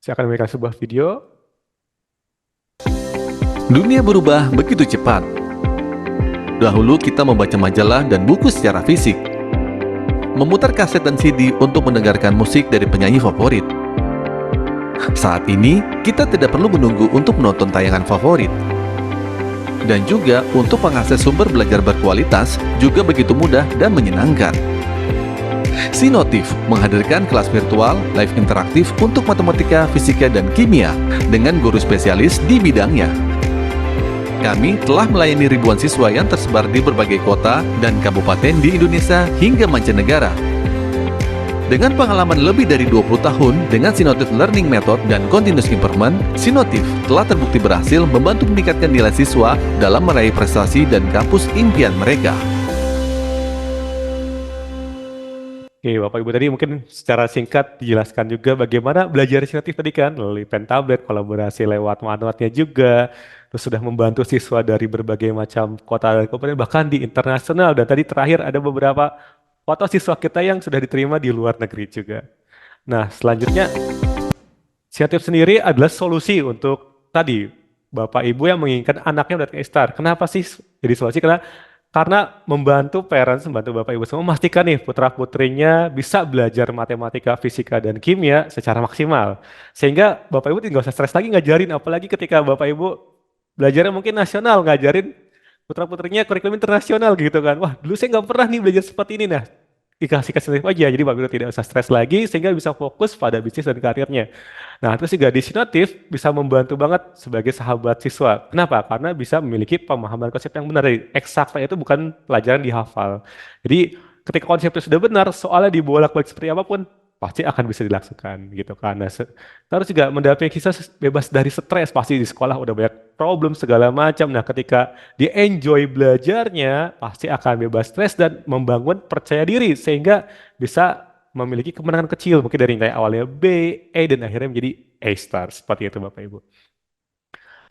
Speaker 1: saya akan memberikan sebuah video.
Speaker 6: Dunia berubah begitu cepat. Dahulu kita membaca majalah dan buku secara fisik, memutar kaset dan CD untuk mendengarkan musik dari penyanyi favorit. Saat ini, kita tidak perlu menunggu untuk menonton tayangan favorit. Dan juga untuk mengakses sumber belajar berkualitas juga begitu mudah dan menyenangkan. Sinotif menghadirkan kelas virtual live interaktif untuk matematika, fisika, dan kimia dengan guru spesialis di bidangnya. Kami telah melayani ribuan siswa yang tersebar di berbagai kota dan kabupaten di Indonesia hingga mancanegara. Dengan pengalaman lebih dari 20 tahun dengan Sinotif Learning Method dan Continuous Improvement, Sinotif telah terbukti berhasil membantu meningkatkan nilai siswa dalam meraih prestasi dan kampus impian mereka.
Speaker 1: Oke, Bapak Ibu tadi mungkin secara singkat dijelaskan juga bagaimana belajar Sinotif tadi kan, melalui pen tablet, kolaborasi lewat OneNote-nya juga, terus sudah membantu siswa dari berbagai macam kota dan kabupaten, bahkan di internasional, dan tadi terakhir ada beberapa foto siswa kita yang sudah diterima di luar negeri juga. Nah, selanjutnya Sinotif sendiri adalah solusi untuk tadi Bapak Ibu yang menginginkan anaknya mendapatkan A-star. Kenapa sih jadi solusi? Karena membantu parents, membantu Bapak Ibu semua memastikan nih putra-putrinya bisa belajar matematika, fisika, dan kimia secara maksimal. Sehingga Bapak Ibu tidak usah stres lagi ngajarin, apalagi ketika Bapak Ibu belajarnya mungkin nasional, ngajarin putra-putrinya kurikulum internasional gitu kan. Wah, dulu saya nggak pernah nih belajar seperti ini. Nah, dikasih insentif aja, jadi Bapak Ibu tidak usah stres lagi sehingga bisa fokus pada bisnis dan karirnya. Nah, terus juga di Sinotif bisa membantu banget sebagai sahabat siswa. Kenapa? Karena bisa memiliki pemahaman konsep yang benar. Jadi, eksakta itu bukan pelajaran dihafal. Jadi, ketika konsep itu sudah benar, soalnya dibolak-balik seperti apapun, pasti akan bisa dilakukan gitu kan. Nah, terus juga mendapat kisah bebas dari stres, pasti di sekolah udah banyak problem segala macam. Nah, ketika dia enjoy belajarnya, pasti akan bebas stres dan membangun percaya diri sehingga bisa memiliki kemenangan kecil, mungkin dari kayak awalnya B, E, dan akhirnya menjadi A star seperti itu Bapak Ibu.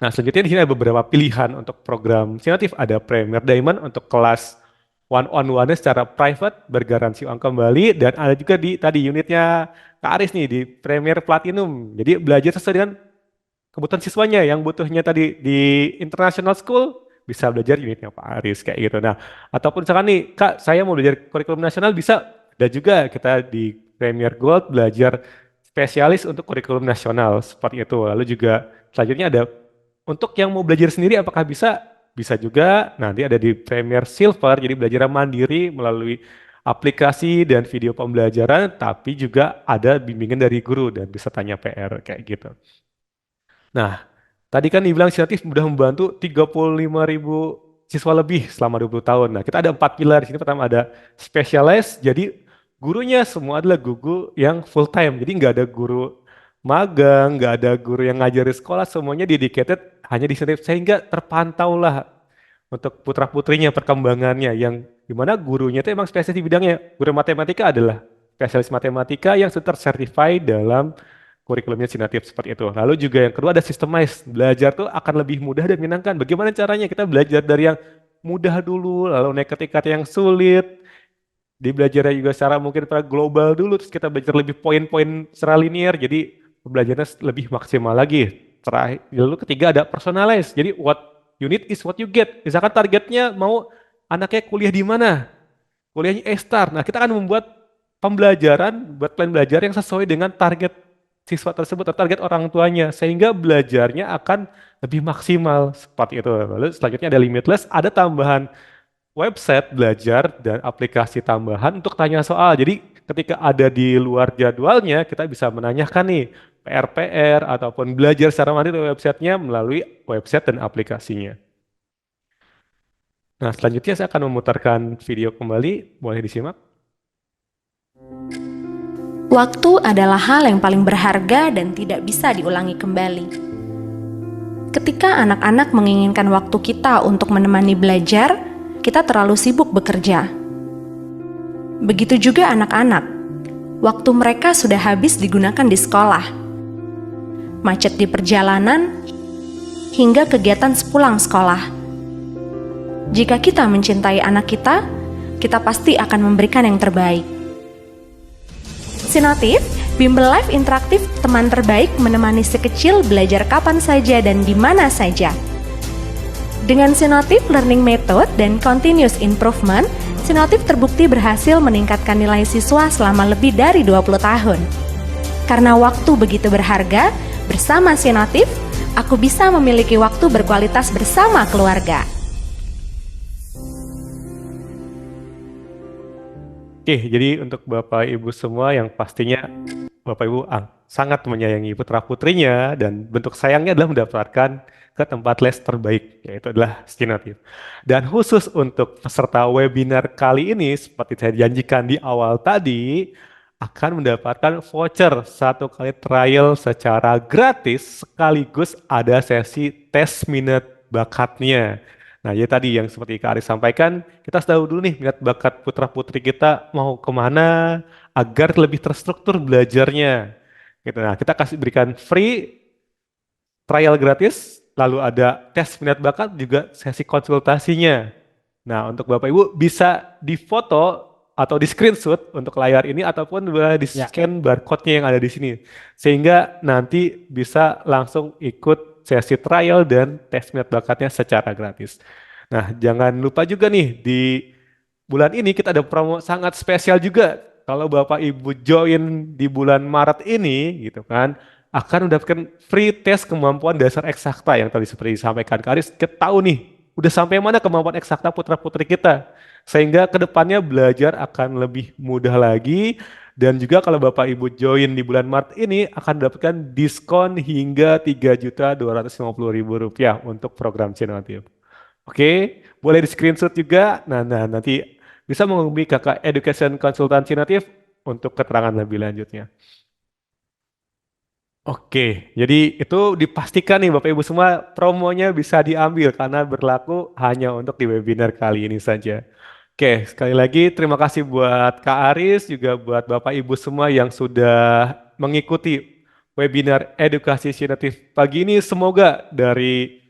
Speaker 1: Nah, selanjutnya di sini ada beberapa pilihan untuk program Sinotif. Ada Premier Diamond untuk kelas one on one secara private bergaransi uang kembali, dan ada juga di tadi unitnya Kak Aris nih di Premier Platinum. Jadi belajar sesuai dengan kebutuhan siswanya yang butuhnya tadi di international school bisa belajar unitnya Pak Aris kayak gitu. Nah, ataupun misalkan nih Kak, saya mau belajar kurikulum nasional bisa, dan juga kita di Premier Gold belajar spesialis untuk kurikulum nasional seperti itu. Lalu juga selanjutnya ada untuk yang mau belajar sendiri apakah bisa? Bisa juga. Nanti ada di Premier Silver, jadi belajar mandiri melalui aplikasi dan video pembelajaran, tapi juga ada bimbingan dari guru dan bisa tanya PR kayak gitu. Nah, tadi kan dibilang Inisiatif sudah membantu 35.000 siswa lebih selama 20 tahun. Nah, kita ada 4 pilar di sini. Pertama ada specialized, jadi gurunya semua adalah guru yang full time. Jadi nggak ada guru magang, nggak ada guru yang ngajar di sekolah, semuanya dedicated hanya di Inisiatif. Sehingga terpantau lah untuk putra-putrinya perkembangannya yang dimana gurunya itu emang spesialis di bidangnya. Guru matematika adalah spesialis matematika yang sudah tercertified dalam kurikulumnya Sinatif seperti itu. Lalu juga yang kedua ada systemized. Belajar tuh akan lebih mudah dan menyenangkan. Bagaimana caranya? Kita belajar dari yang mudah dulu, lalu naik ke tingkat yang sulit. Di belajarnya juga secara mungkin secara global dulu, terus kita belajar lebih poin-poin secara linear, jadi pembelajarannya lebih maksimal lagi. Terakhir, lalu ketiga ada personalized. Jadi what you need is what you get. Misalkan targetnya mau anaknya kuliah di mana? Kuliahnya A-star. Nah, kita akan membuat pembelajaran, buat plan belajar yang sesuai dengan target siswa tersebut atau target orang tuanya, sehingga belajarnya akan lebih maksimal seperti itu. Lalu selanjutnya ada limitless, ada tambahan website belajar dan aplikasi tambahan untuk tanya soal. Jadi ketika ada di luar jadwalnya, kita bisa menanyakan nih PR-PR ataupun belajar secara mandiri di websitenya melalui website dan aplikasinya. Nah, selanjutnya saya akan memutarkan video kembali, boleh disimak.
Speaker 7: Waktu adalah hal yang paling berharga dan tidak bisa diulangi kembali. Ketika anak-anak menginginkan waktu kita untuk menemani belajar, kita terlalu sibuk bekerja. Begitu juga anak-anak. Waktu mereka sudah habis digunakan di sekolah, macet di perjalanan, hingga kegiatan sepulang sekolah. Jika kita mencintai anak kita pasti akan memberikan yang terbaik. Sinotif, bimbel live interaktif teman terbaik menemani si kecil belajar kapan saja dan di mana saja. Dengan Sinotif Learning Method dan Continuous Improvement, Sinotif terbukti berhasil meningkatkan nilai siswa selama lebih dari 20 tahun. Karena waktu begitu berharga, bersama Sinotif, aku bisa memiliki waktu berkualitas bersama keluarga.
Speaker 1: Oke, jadi untuk Bapak Ibu semua yang pastinya Bapak Ibu sangat menyayangi putra-putrinya dan bentuk sayangnya adalah mendaftarkan ke tempat les terbaik, yaitu adalah Sinotif. Dan khusus untuk peserta webinar kali ini, seperti saya janjikan di awal tadi, akan mendapatkan voucher 1 kali trial secara gratis, sekaligus ada sesi tes minat bakatnya. Nah, ya tadi yang seperti Kak Aris sampaikan, kita harus tahu dulu nih minat bakat putra-putri kita mau kemana agar lebih terstruktur belajarnya. Gitu. Nah, kita kasih berikan free trial gratis, lalu ada tes minat bakat juga sesi konsultasinya. Nah, untuk Bapak Ibu bisa difoto atau di screenshot untuk layar ini ataupun boleh di scan barcode-nya yang ada di sini. Sehingga nanti bisa langsung ikut sesi trial dan tes minat bakatnya secara gratis. Nah, jangan lupa juga nih di bulan ini kita ada promo sangat spesial juga. Kalau Bapak Ibu join di bulan Maret ini gitu kan, akan mendapatkan free tes kemampuan dasar eksakta yang tadi seperti disampaikan Kak Aris. Kita tahu nih, udah sampai mana kemampuan eksakta putra-putri kita. Sehingga kedepannya belajar akan lebih mudah lagi. Dan juga kalau Bapak Ibu join di bulan Maret ini akan mendapatkan diskon hingga 3.250.000 rupiah untuk program Cinonatif. Oke, boleh di screenshot juga. Nah, nanti bisa menghubungi Kakak Education Konsultan Cinonatif untuk keterangan lebih lanjutnya. Oke, jadi itu dipastikan nih Bapak Ibu semua promonya bisa diambil karena berlaku hanya untuk di webinar kali ini saja. Oke, sekali lagi terima kasih buat Kak Aris, juga buat Bapak Ibu semua yang sudah mengikuti webinar edukasi Cinonatif pagi ini. Semoga dari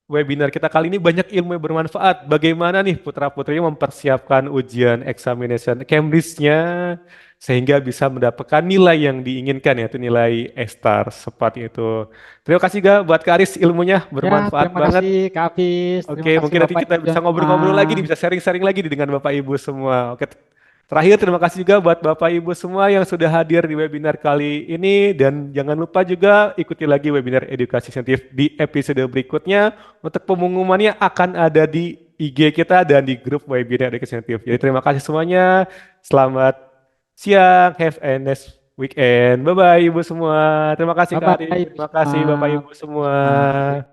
Speaker 1: webinar kita kali ini banyak ilmu yang bermanfaat. Bagaimana nih putra-putri mempersiapkan ujian examination Cambridge-nya sehingga bisa mendapatkan nilai yang diinginkan, yaitu nilai A-star seperti itu. Terima kasih juga buat Kak Aris, ilmunya
Speaker 2: Ya,
Speaker 1: bermanfaat
Speaker 2: terima
Speaker 1: banget.
Speaker 2: kasih Kak Hafiz, terima
Speaker 1: Oke,
Speaker 2: kasih
Speaker 1: mungkin nanti
Speaker 2: Bapak
Speaker 1: kita
Speaker 2: Ibu
Speaker 1: bisa
Speaker 2: semua.
Speaker 1: ngobrol-ngobrol lagi nih, bisa sharing-sharing lagi nih dengan Bapak Ibu semua. Oke, terakhir terima kasih juga buat Bapak Ibu semua yang sudah hadir di webinar kali ini, dan jangan lupa juga ikuti lagi webinar edukasi sensitif di episode berikutnya. Untuk pengumumannya akan ada di IG kita dan di grup webinar edukasi sensitif. Jadi terima kasih semuanya. Selamat siang, have a nice weekend. Bye bye Ibu semua. Terima kasih Kak Ari.
Speaker 2: Bye-bye Ibu
Speaker 1: Terima
Speaker 2: semua.
Speaker 1: kasih Bapak Ibu semua.
Speaker 2: Nah,